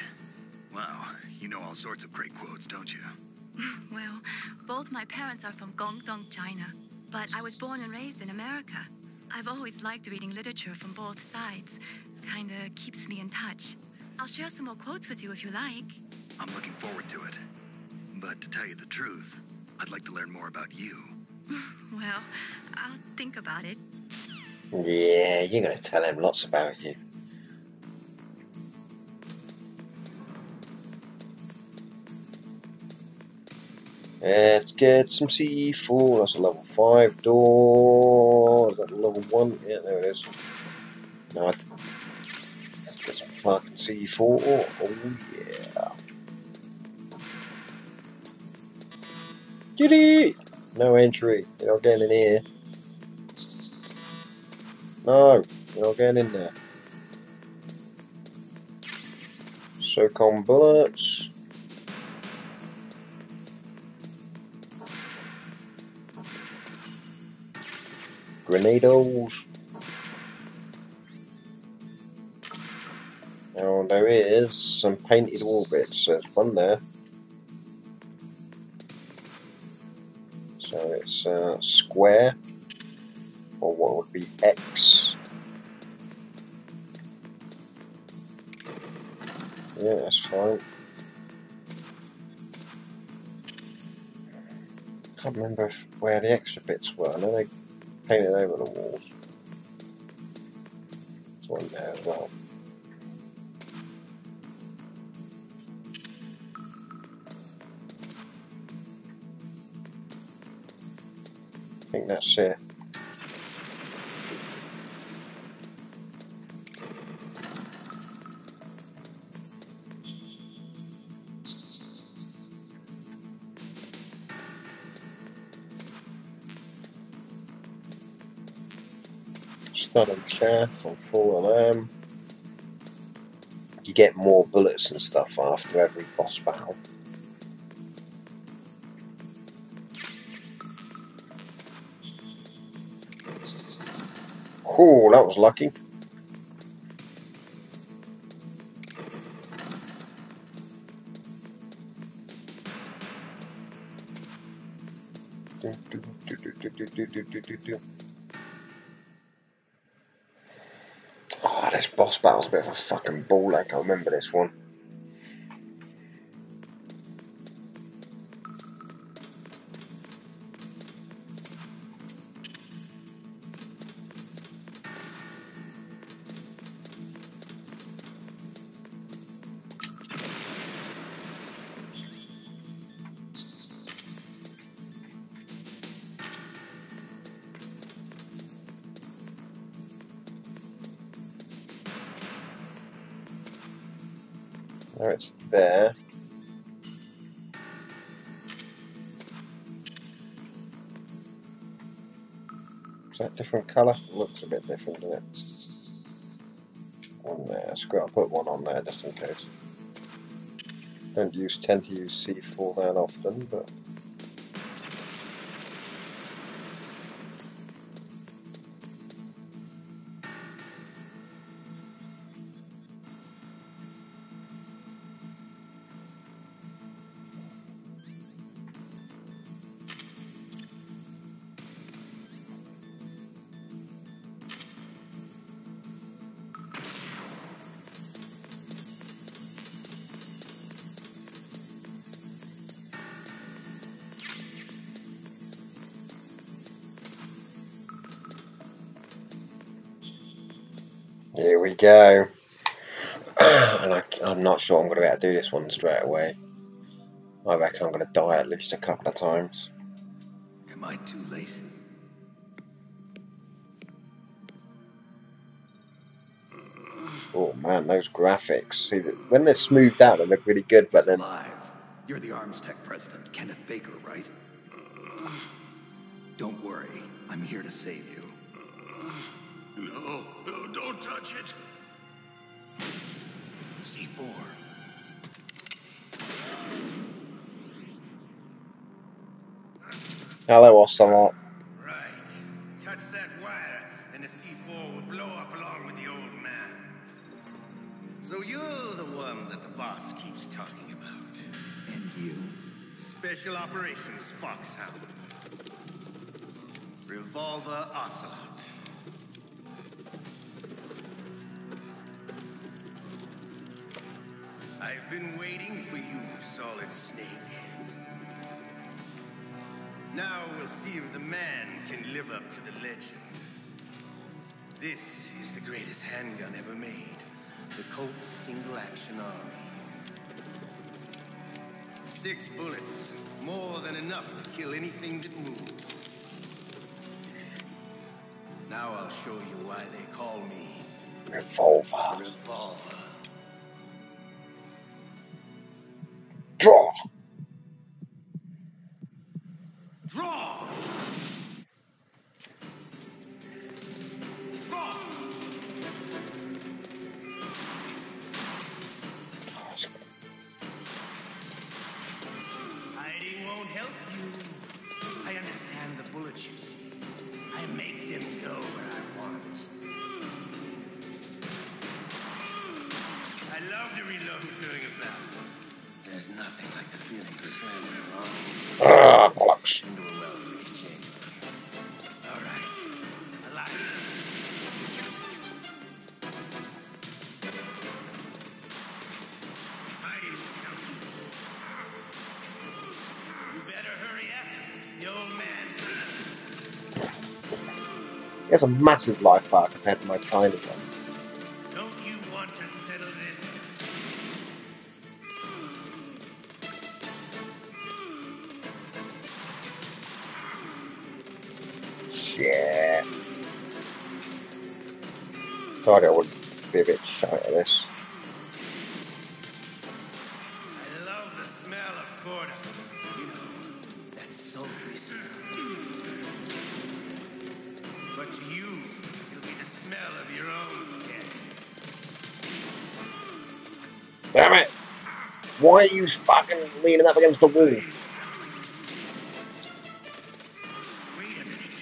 Wow, you know all sorts of great quotes, don't you? Well, both my parents are from Guangdong, China. But I was born and raised in America. I've always liked reading literature from both sides. Kinda keeps me in touch. I'll share some more quotes with you if you like. I'm looking forward to it. But to tell you the truth, I'd like to learn more about you. Well, I'll think about it. Yeah, you're gonna tell him lots about you. Let's get some C4. That's a level 5 door. Is that a level 1? Yeah, there it is. Now let's get some fucking C4. Oh yeah. Giddy! No entry. You're not getting in here. No, you're not getting in there. SOCOM bullets. Grenados. Now there is some painted wall bits. There's one there. So it's square, or what would be X. Yeah, that's fine. Can't remember where the extra bits were. I know they painted over the walls. There's one there as well. I think that's it. Stun and chaff on 4 of them. You get more bullets and stuff after every boss battle. Oh, that was lucky. Oh, this boss battle's a bit of a fucking ball ache. I remember this one. Now it's there. Is that different colour? It looks a bit different, doesn't it? One there. Screw it, I'll put one on there just in case. Don't tend to use C4 that often, but Here we go. And I'm not sure I'm going to be able to do this one straight away. I reckon I'm going to die at least a couple of times. Am I too late? Oh man, those graphics. See, when they're smoothed out, they look really good, but He's then... alive. You're the Arms Tech president, Kenneth Baker, right? Don't worry. I'm here to save you. No, don't touch it. C4. Hello, Ocelot. Right. Touch that wire, and the C4 will blow up along with the old man. So you're the one that the boss keeps talking about. And you? Special Operations Foxhound. Revolver Ocelot. I've been waiting for you, Solid Snake. Now we'll see if the man can live up to the legend. This is the greatest handgun ever made. The Colt Single Action Army. 6 bullets, more than enough to kill anything that moves. Now I'll show you why they call me Revolver. Revolver. Draw! Draw! Draw! Hiding won't help you. I understand the bullets you see. I make them go where I want. I love to reload during a battle. There's nothing like the feeling of slamming your arms Bollocks. into a well-greased chamber. All right, alive. Hiding won't help you. You better hurry up. The old man's... He has a massive life bar compared to my tiny one. Don't you want to settle this? Shit. Thought I would be a bit shy at this. I love the smell of Corda. You know, that sultry smell. But to you, it'll be the smell of your own death. Damn it! Why are you fucking leaning up against the wall? Wait a minute.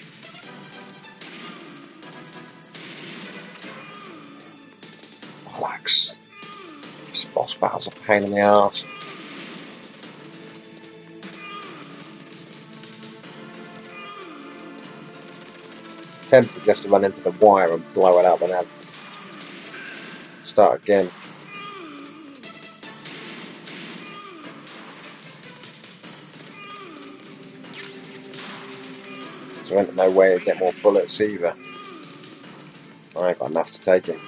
Relax. This boss battle's a pain in the arse. Tempted just to run into the wire and blow it up and have start again. So I ain't no way to get more bullets either. I ain't got enough to take him.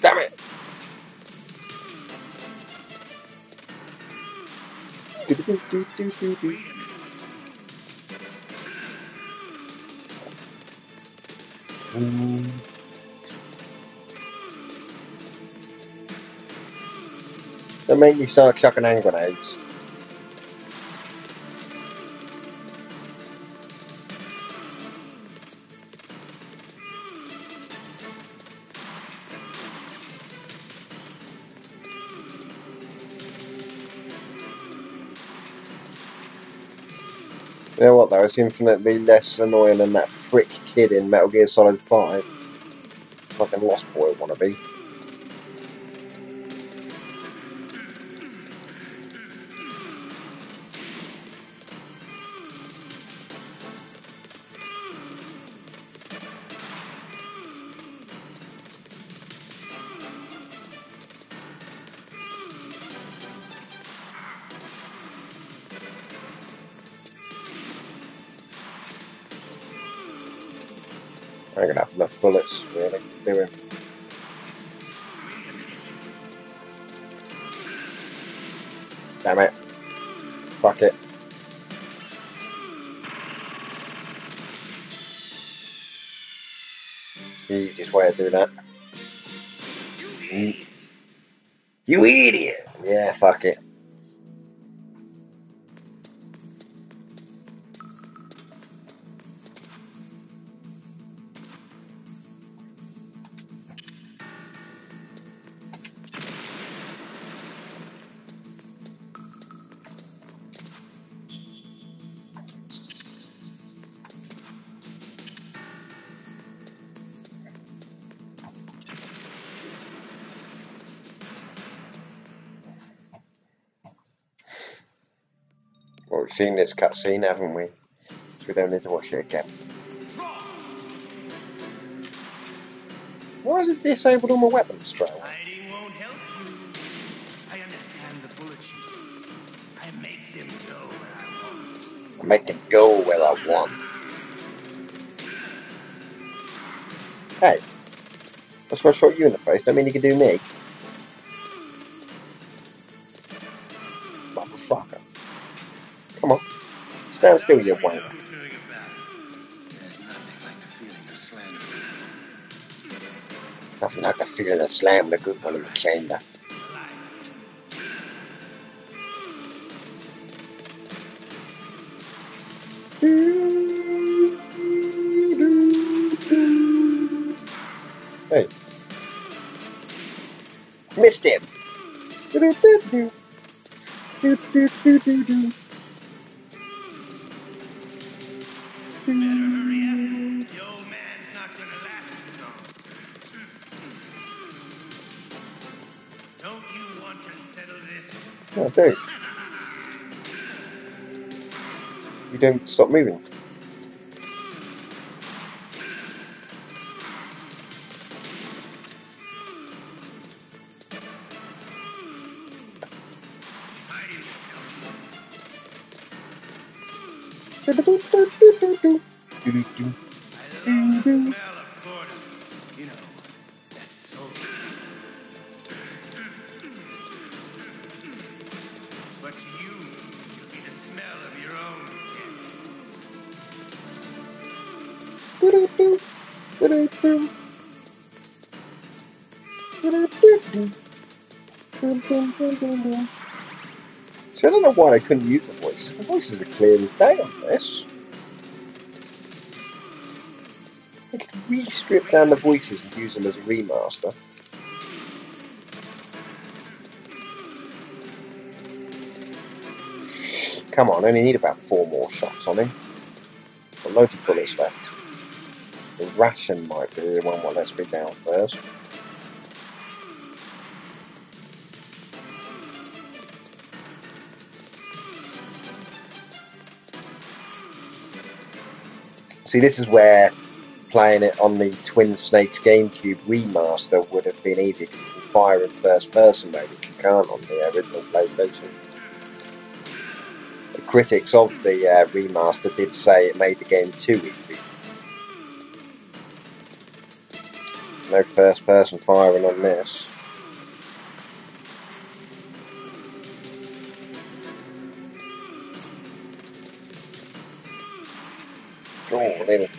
Damn it! They make me start chucking hand grenades. You know what though, it's infinitely less annoying than that prick kid in Metal Gear Solid 5. Fucking Lost Boy wannabe. I ain't gonna have enough bullets, really, do it. Damn it. Fuck it. It's the easiest way to do that. You idiot! Yeah, fuck it. Well, we've seen this cutscene, haven't we? So we don't need to watch it again. Why is it disabled on my weapons trail? Hiding won't help you. I understand the bullets you see. I make them go where I want. I make them go where I want. Hey, that's why I shot you in the face. Don't mean you can do me. Motherfucker. Come on. Stand still, you wanker. There's nothing like the feeling of slamming. Nothing like the feeling of slamming a good one in the chamber. Hey. Missed him. Better hurry up. The old man's not gonna last too long. Don't you want to settle this? I do. You don't stop moving. I love the smell of corn. You know, that's so good. But to you, it'll be the smell of your own See, I don't know why they couldn't use the voices. The voices are clear as day on this. They could re-strip down the voices and use them as a remaster. Come on, I only need about 4 more shots on him. Got loads of bullets left. The ration might be the one that lets me down first. See, this is where playing it on the Twin Snakes GameCube remaster would have been easy because you can fire in first person mode, which you can't on the original PlayStation. The critics of the remaster did say it made the game too easy. No first person firing on this. Oh, nearly.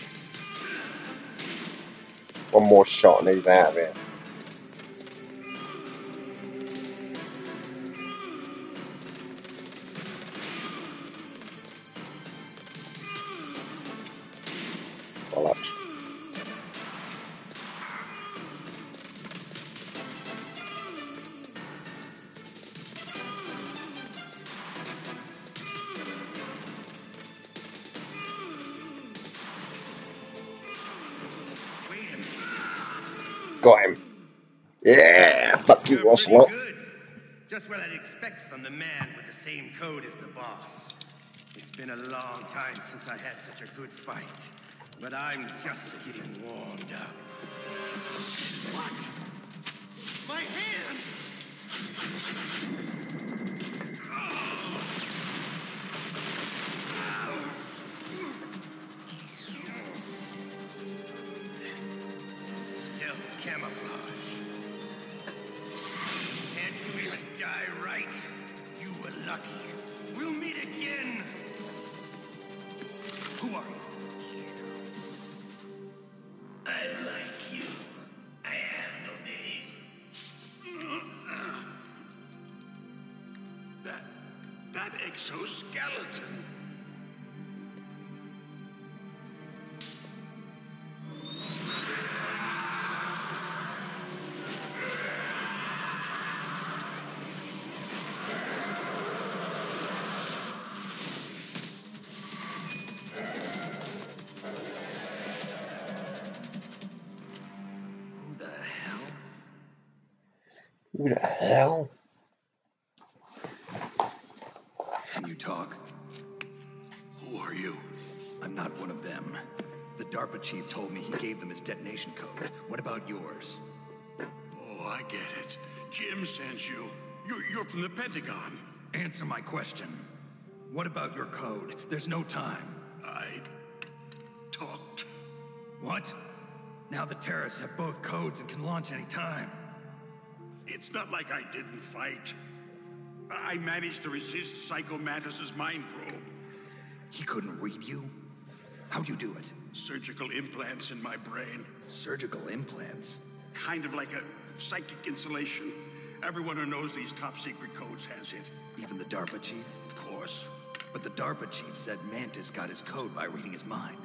One more shot and he's out of here. Bollocks. Got him. Yeah, fuck you, Ocelot. Good. Just what I'd expect from the man with the same code as the boss. It's been a long time since I had such a good fight, but I'm just getting warmed up. What? My hand! camouflage. Can't you even die right? You were lucky. We'll meet again. Who are you? I like you. I have no name. That exoskeleton. Who the hell? Can you talk? Who are you? I'm not one of them. The DARPA chief told me he gave them his detonation code. What about yours? Oh, I get it. Jim sent you. You're from the Pentagon. Answer my question. What about your code? There's no time. I talked. What? Now the terrorists have both codes and can launch any time. It's not like I didn't fight. I managed to resist Psycho Mantis's mind probe. He couldn't read you? How'd you do it? Surgical implants in my brain. Surgical implants? Kind of like a psychic insulation. Everyone who knows these top secret codes has it. Even the DARPA chief? Of course. But the DARPA chief said Mantis got his code by reading his mind.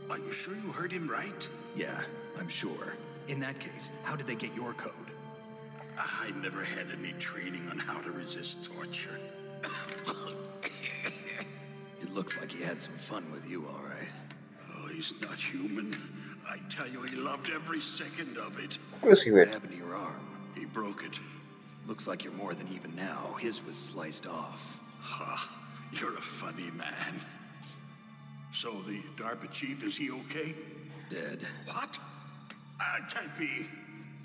Are you sure you heard him right? Yeah, I'm sure. In that case, how did they get your code? I never had any training on how to resist torture. It looks like he had some fun with you, all right. Oh, he's not human. I tell you, he loved every second of it. Of course he would. What happened to your arm? He broke it. Looks like you're more than even now. His was sliced off. Ha, you're a funny man. So the DARPA chief, is he okay? Dead. What? Can't be.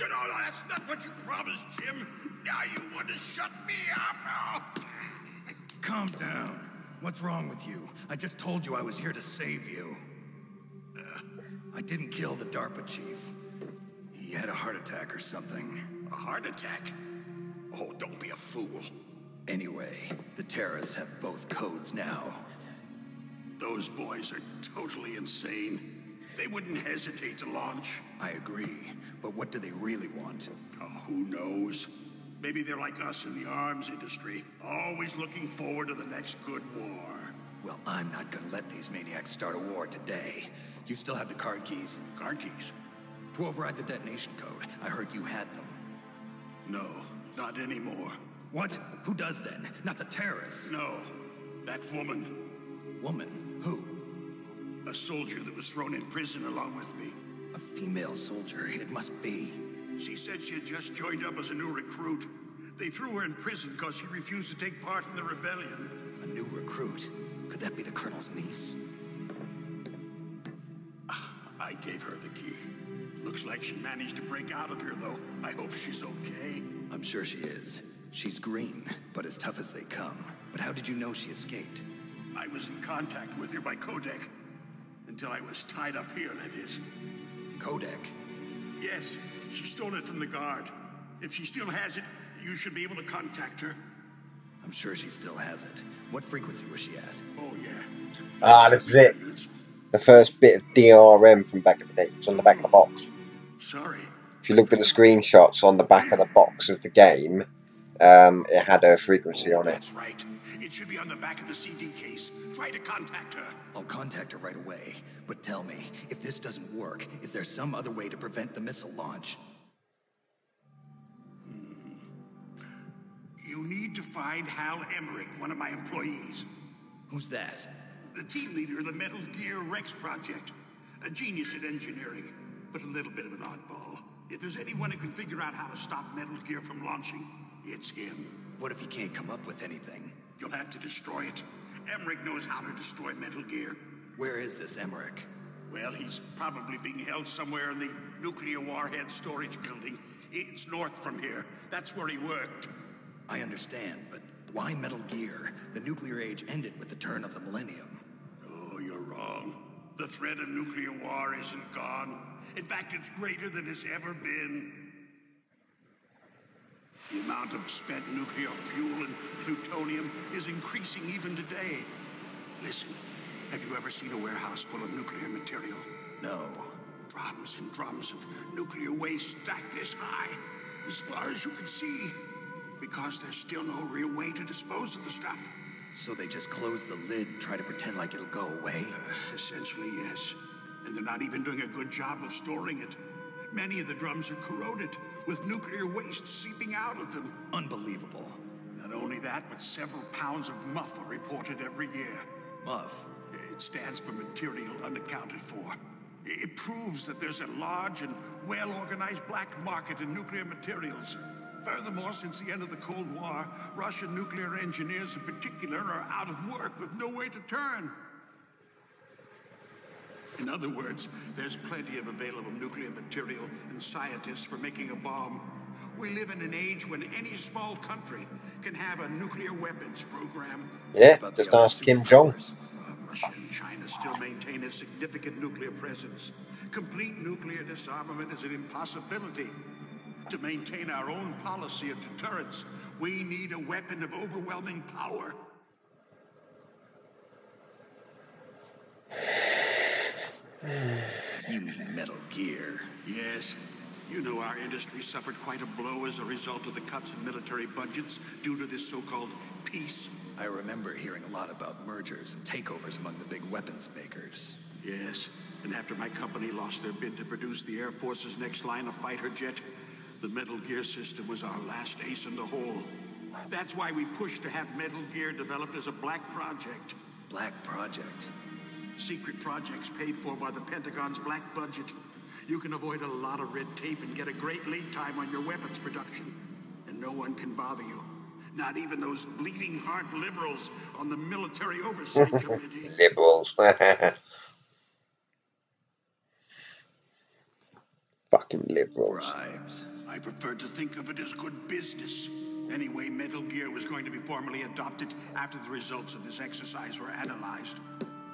No, that's not what you promised, Jim. Now you want to shut me up? Calm down. What's wrong with you? I just told you I was here to save you. I didn't kill the DARPA chief. He had a heart attack or something. A heart attack? Oh, don't be a fool. Anyway, the terrorists have both codes now. Those boys are totally insane. They wouldn't hesitate to launch. I agree, but what do they really want? Oh, who knows? Maybe they're like us in the arms industry, always looking forward to the next good war. Well, I'm not gonna let these maniacs start a war today. You still have the card keys? Card keys? To override the detonation code. I heard you had them. No, not anymore. What? Who does then? Not the terrorists? No, that woman. Woman? Who? A soldier that was thrown in prison along with me. A female soldier, it must be. She said she had just joined up as a new recruit. They threw her in prison because she refused to take part in the rebellion. A new recruit? Could that be the Colonel's niece? I gave her the key. Looks like she managed to break out of here, though. I hope she's okay. I'm sure she is. She's green, but as tough as they come. But how did you know she escaped? I was in contact with her by codec. Until I was tied up here, that is. Codec? Yes, she stole it from the guard. If she still has it, you should be able to contact her. I'm sure she still has it. What frequency was she at? Oh, yeah. Ah, this is it. The first bit of DRM from back in the day. It's on the back of the box. Sorry. If you look at the screenshots on the back of the box of the game, it had a frequency on it. That's right. It should be on the back of the CD case. Try to contact her. I'll contact her right away. But tell me, if this doesn't work, is there some other way to prevent the missile launch? You need to find Hal Emmerich, one of my employees. Who's that? The team leader of the Metal Gear Rex project. A genius at engineering, but a little bit of an oddball. If there's anyone who can figure out how to stop Metal Gear from launching, it's him. What if he can't come up with anything? You'll have to destroy it. Emmerich knows how to destroy Metal Gear. Where is this Emmerich? Well, he's probably being held somewhere in the nuclear warhead storage building. It's north from here. That's where he worked. I understand, but why Metal Gear? The nuclear age ended with the turn of the millennium. Oh, you're wrong. The threat of nuclear war isn't gone. In fact, it's greater than it's ever been. The amount of spent nuclear fuel and plutonium is increasing even today. Listen, have you ever seen a warehouse full of nuclear material? No. Drums and drums of nuclear waste stacked this high, as far as you can see, because there's still no real way to dispose of the stuff. So they just close the lid and try to pretend like it'll go away? Essentially, yes. And they're not even doing a good job of storing it. Many of the drums are corroded, with nuclear waste seeping out of them. Unbelievable. Not only that, but several pounds of muff are reported every year. Muff? It stands for material unaccounted for. It proves that there's a large and well-organized black market in nuclear materials. Furthermore, since the end of the Cold War, Russian nuclear engineers in particular are out of work with no way to turn. In other words, there's plenty of available nuclear material and scientists for making a bomb. We live in an age when any small country can have a nuclear weapons program. Yeah, just ask Kim Jong. Russia and China still maintain a significant nuclear presence. Complete nuclear disarmament is an impossibility. To maintain our own policy of deterrence, we need a weapon of overwhelming power. You mean Metal Gear? Yes. You know our industry suffered quite a blow as a result of the cuts in military budgets due to this so-called peace. I remember hearing a lot about mergers and takeovers among the big weapons makers. Yes, and after my company lost their bid to produce the Air Force's next line of fighter jet, the Metal Gear system was our last ace in the hole. That's why we pushed to have Metal Gear developed as a black project. Black project? Secret projects paid for by the Pentagon's black budget. You can avoid a lot of red tape and get a great lead time on your weapons production. And no one can bother you. Not even those bleeding heart liberals on the Military Oversight Committee. Liberals. Fucking liberals. Bribes. I prefer to think of it as good business. Anyway, Metal Gear was going to be formally adopted after the results of this exercise were analyzed.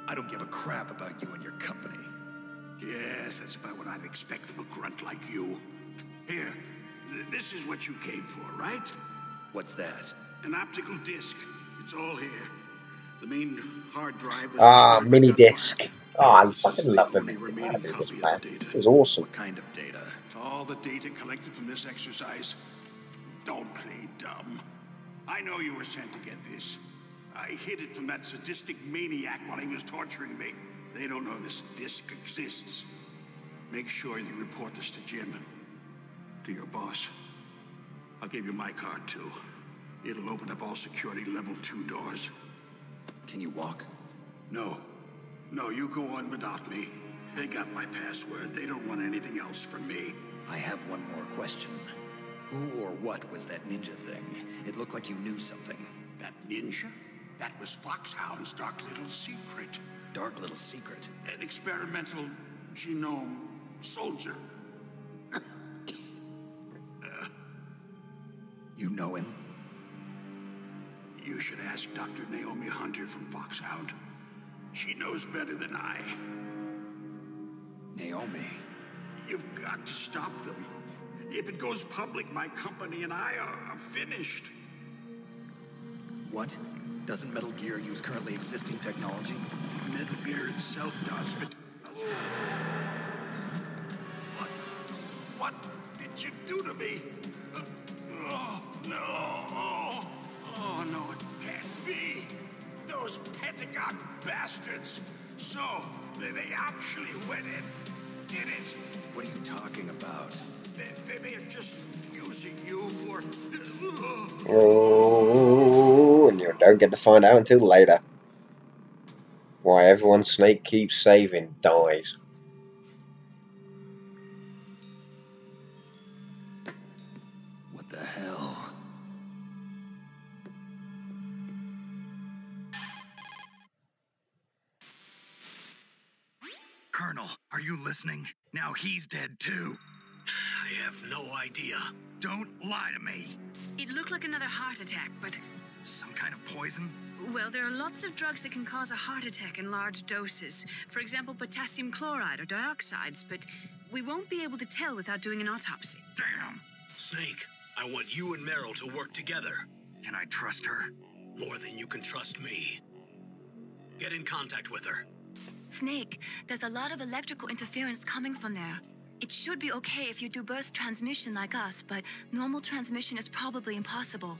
I don't give a crap about you and your company. Yes, that's about what I'd expect from a grunt like you. Here, this is what you came for, right? What's that? An optical disc. It's all here. The main hard drive Ah, was mini disc. I This fucking is love the the only mini remaining disc, copy of man. the data. It was awesome. What kind of data? All the data collected from this exercise. Don't play dumb. I know you were sent to get this. I hid it from that sadistic maniac while he was torturing me. They don't know this disc exists. Make sure you report this to Jim. To your boss. I'll give you my card, too. It'll open up all security level 2 doors. Can you walk? No. No, you go on, but not me. They got my password. They don't want anything else from me. I have one more question. Who or what was that ninja thing? It looked like you knew something. That ninja? That was Foxhound's dark little secret. Dark little secret? An experimental genome soldier. You know him? You should ask Dr. Naomi Hunter from Foxhound. She knows better than I. Naomi? You've got to stop them. If it goes public, my company and I are finished. What? Doesn't Metal Gear use currently existing technology? Metal Gear itself does, but... What did you do to me? Oh, no. Oh, no, it can't be. Those Pentagon bastards. So, they actually went and did it. What are you talking about? They are just using you for... Oh, and you don't get to find out until later. Why everyone Snake keeps saving dies. What the hell? Colonel, are you listening? Now he's dead too. I have no idea. Don't lie to me. It looked like another heart attack, but Some kind of poison? Well, there are lots of drugs that can cause a heart attack in large doses. For example, potassium chloride or dioxides, but we won't be able to tell without doing an autopsy. Damn. Snake, I want you and Meryl to work together. Can I trust her? More than you can trust me. Get in contact with her. Snake, there's a lot of electrical interference coming from there. It should be okay if you do burst transmission like us, but normal transmission is probably impossible.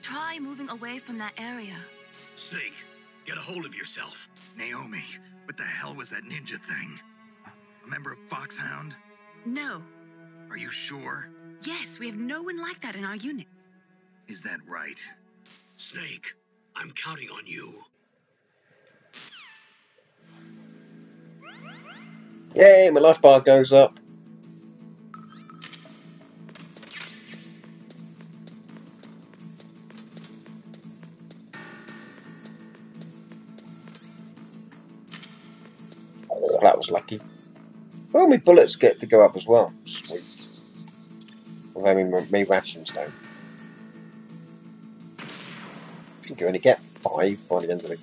Try moving away from that area. Snake, get a hold of yourself. Naomi, what the hell was that ninja thing? A member of Foxhound? No. Are you sure? Yes, we have no one like that in our unit. Is that right? Snake, I'm counting on you. Yay, my life bar goes up. Oh, that was lucky. Well, my bullets get to go up as well. Sweet. Although my rations don't. I think you only get 5 by the end of the...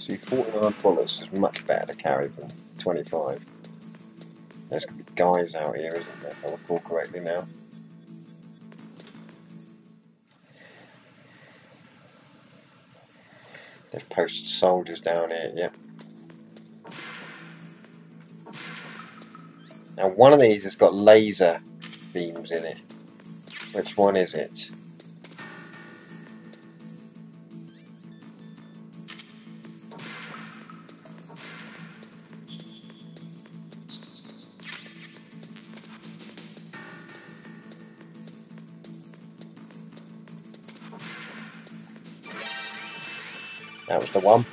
See, $49 is much better to carry than 25. There's going to be guys out here, isn't there, if I recall correctly now. They've posted soldiers down here, yeah. Now one of these has got laser beams in it. Which one is it? That was the one.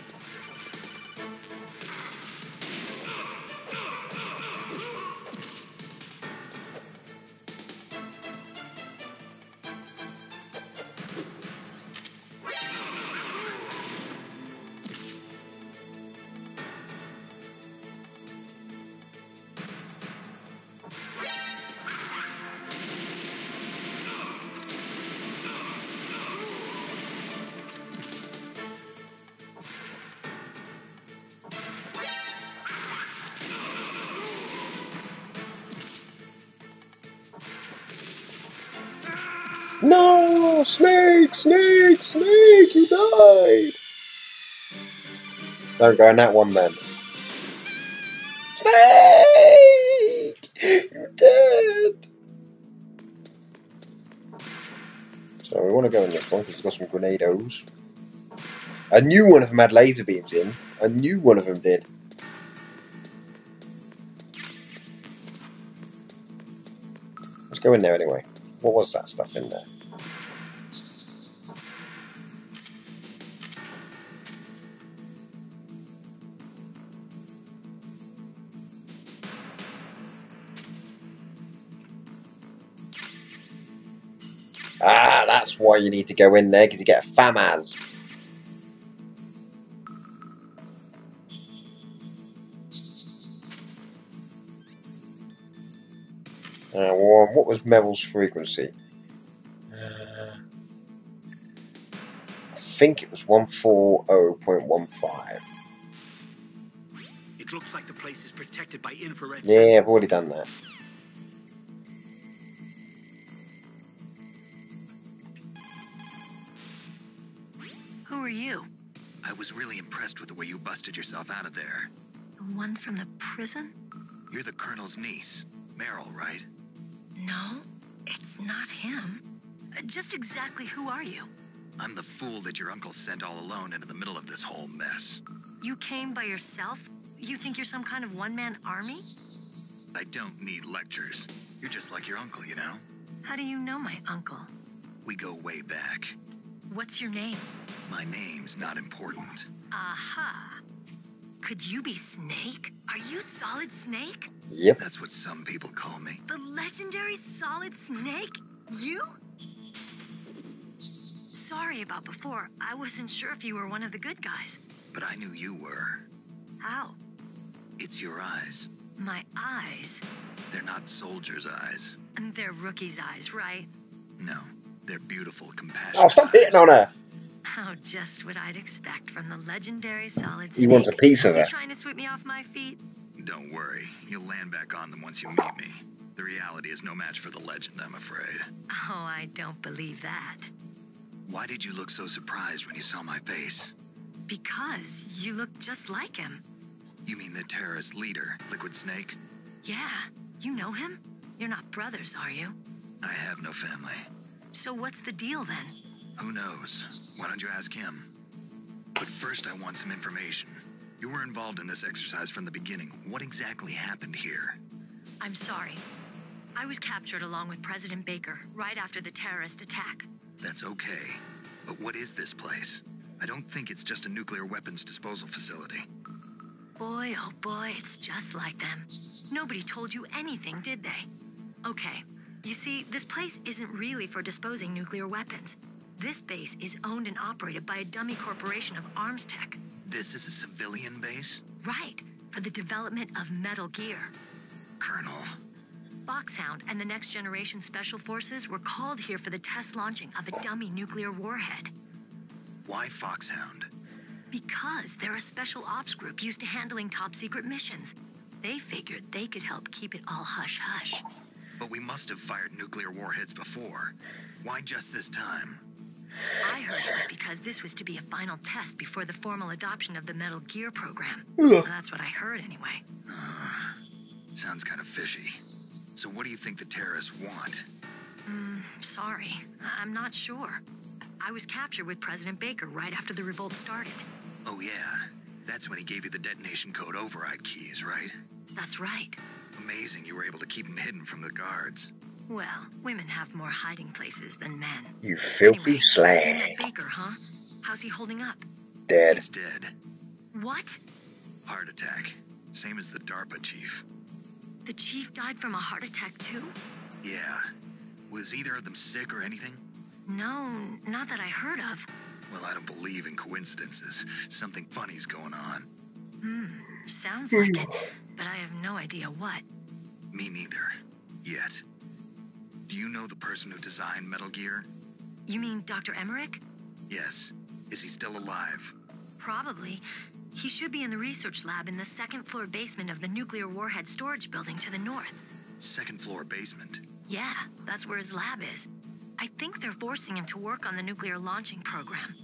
No! Snake! Snake! Snake! You died! Don't go in that one then. Snake! You're dead! So we want to go in this one because it's got some grenados. I knew one of them had laser beams in. I knew one of them did. Let's go in there anyway. What was that stuff in there? Ah, that's why you need to go in there, because you get a FAMAS. Well, what was Meryl's frequency? I think it was 140.15. It looks like the place is protected by infrared Yeah, sensors. I've already done that. Who are you? I was really impressed with the way you busted yourself out of there. The one from the prison? You're the Colonel's niece, Meryl, right? No, it's not him. Just exactly who are you? I'm the fool that your uncle sent all alone into the middle of this whole mess. You came by yourself? You think you're some kind of one-man army? I don't need lectures. You're just like your uncle, you know? How do you know my uncle? We go way back. What's your name? My name's not important. Aha. Could you be Snake? Are you Solid Snake? Yep. That's what some people call me. The legendary Solid Snake? You? Sorry about before. I wasn't sure if you were one of the good guys. But I knew you were. How? It's your eyes. My eyes? They're not soldiers' eyes. And they're rookies' eyes, right? No, they're beautiful, compassionate Oh, stop hitting on her. Oh, just what I'd expect from the legendary Solid Snake. He wants a piece of You her. trying to sweep me off my feet? Don't worry, you'll land back on them once you meet me. The reality is no match for the legend, I'm afraid. Oh, I don't believe that. Why did you look so surprised when you saw my face? Because you look just like him. You mean the terrorist leader, Liquid Snake? Yeah, you know him? You're not brothers, are you? I have no family. So what's the deal then? Who knows? Why don't you ask him? But first I want some information. You were involved in this exercise from the beginning. What exactly happened here? I'm sorry. I was captured along with President Baker right after the terrorist attack. That's okay. But what is this place? I don't think it's just a nuclear weapons disposal facility. Boy, oh boy, it's just like them. Nobody told you anything, did they? Okay, you see, this place isn't really for disposing nuclear weapons. This base is owned and operated by a dummy corporation of arms tech. This is a civilian base? Right, for the development of Metal Gear. Colonel. Foxhound and the Next Generation Special Forces were called here for the test launching of a dummy nuclear warhead. Why Foxhound? Because they're a special ops group used to handling top-secret missions. They figured they could help keep it all hush-hush. But we must have fired nuclear warheads before. Why just this time? I heard it was because this was to be a final test before the formal adoption of the Metal Gear program. Ugh. Well, that's what I heard anyway. Sounds kind of fishy. So what do you think the terrorists want? Sorry. I'm not sure. I was captured with President Baker right after the revolt started. Oh yeah, that's when he gave you the detonation code override keys, right? That's right. Amazing you were able to keep them hidden from the guards. Well, women have more hiding places than men. You filthy Anyway, you slag. met Baker, huh? How's he holding up? Dead. He's dead. What? Heart attack. Same as the DARPA chief. The chief died from a heart attack too? Yeah. Was either of them sick or anything? No, not that I heard of. Well, I don't believe in coincidences. Something funny's going on. Sounds like it, but I have no idea what. Me neither. Yet. Do you know the person who designed Metal Gear? You mean Dr. Emmerich? Yes. Is he still alive? Probably. He should be in the research lab in the second-floor basement of the nuclear warhead storage building to the north. Second floor basement? Yeah, that's where his lab is. I think they're forcing him to work on the nuclear launching program.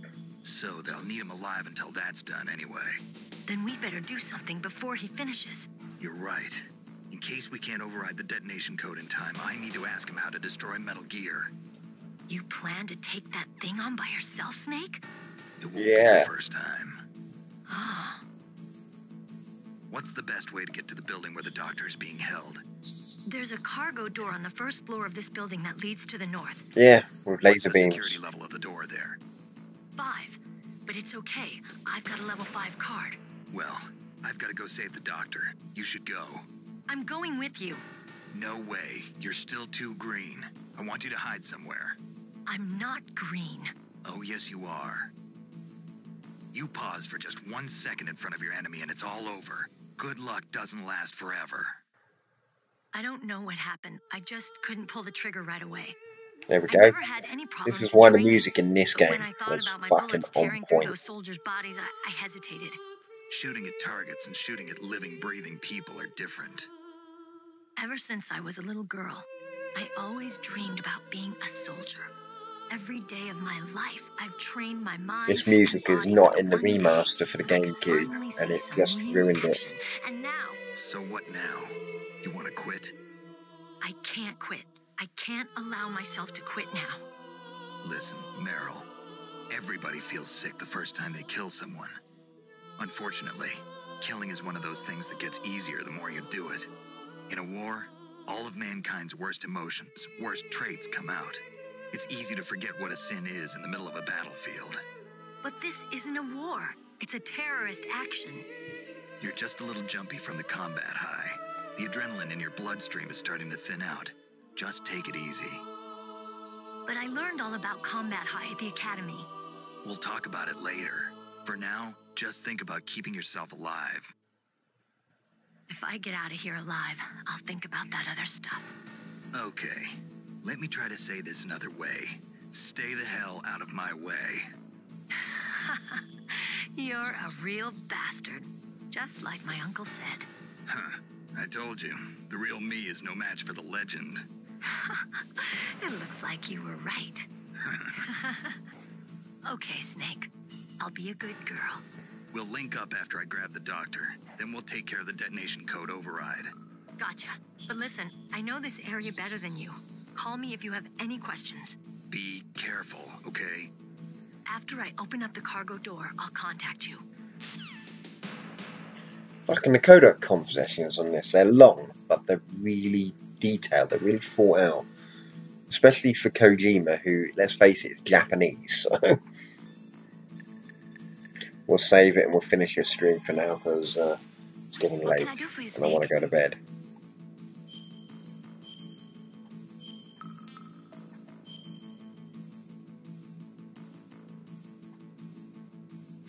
So they'll need him alive until that's done anyway. Then we better do something before he finishes. You're right. In case we can't override the detonation code in time, I need to ask him how to destroy Metal Gear. You plan to take that thing on by yourself, Snake? It won't be the first time. Ah. What's the best way to get to the building where the doctor is being held? There's a cargo door on the first floor of this building that leads to the north. Yeah, with What's laser the beams. security level of the door there? 5. But it's okay. I've got a level 5 card. Well, I've got to go save the doctor. You should go. I'm going with you. No way. You're still too green. I want you to hide somewhere. I'm not green. Oh, yes, you are. You pause for just 1 second in front of your enemy and it's all over. Good luck doesn't last forever. I don't know what happened. I just couldn't pull the trigger right away. There we I go. never had any problems This is in why the training, music in this but game when I thought was about my fucking bullets on tearing through point. those soldiers' bodies, I hesitated. Shooting at targets and shooting at living, breathing people are different. Ever since I was a little girl, I always dreamed about being a soldier. Every day of my life, I've trained my mind. This music and is body not for in the one day remaster for the when I could GameCube, finally and see it some just real ruined it. action. And now, So what now? You want to quit? I can't quit. I can't allow myself to quit now. Listen, Meryl. Everybody feels sick the first time they kill someone. Unfortunately, killing is one of those things that gets easier the more you do it. In a war, all of mankind's worst emotions, worst traits come out. It's easy to forget what a sin is in the middle of a battlefield. But this isn't a war. It's a terrorist action. You're just a little jumpy from the combat high. The adrenaline in your bloodstream is starting to thin out. Just take it easy. But I learned all about combat high at the academy. We'll talk about it later. For now, just think about keeping yourself alive. If I get out of here alive, I'll think about that other stuff. Okay, let me try to say this another way. Stay the hell out of my way. You're a real bastard, just like my uncle said. Huh, I told you, the real me is no match for the legend. It looks like you were right. Okay, Snake. I'll be a good girl. We'll link up after I grab the doctor. Then we'll take care of the detonation code override. Gotcha. But listen, I know this area better than you. Call me if you have any questions. Be careful, okay? After I open up the cargo door, I'll contact you. Fucking the codec conversations on this, they're long, but they're really detailed, they're really thought out. Especially for Kojima, who, let's face it, is Japanese, so... We'll save it and we'll finish this stream for now, because it's getting late, and I want to go to bed.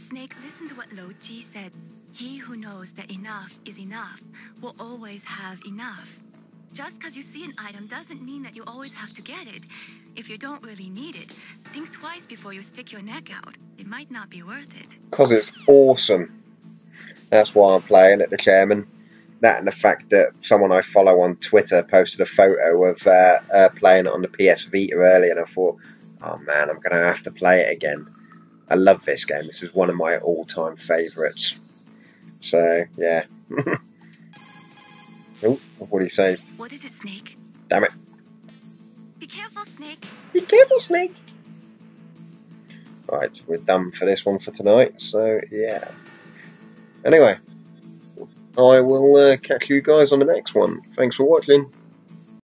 Snake, listen to what Lo Ji said. He who knows that enough is enough will always have enough. Just because you see an item doesn't mean that you always have to get it. If you don't really need it, think twice before you stick your neck out. It might not be worth it. Because it's awesome. That's why I'm playing it, the chairman. That and the fact that someone I follow on Twitter posted a photo of playing it on the PS Vita earlier, and I thought, oh man, I'm going to have to play it again. I love this game. This is one of my all-time favourites. So, yeah. Oh, what do you say? What is it, Snake? Damn it. Be careful, Snake. Be careful, Snake. Right, we're done for this one for tonight. So, yeah. Anyway, I will catch you guys on the next one. Thanks for watching.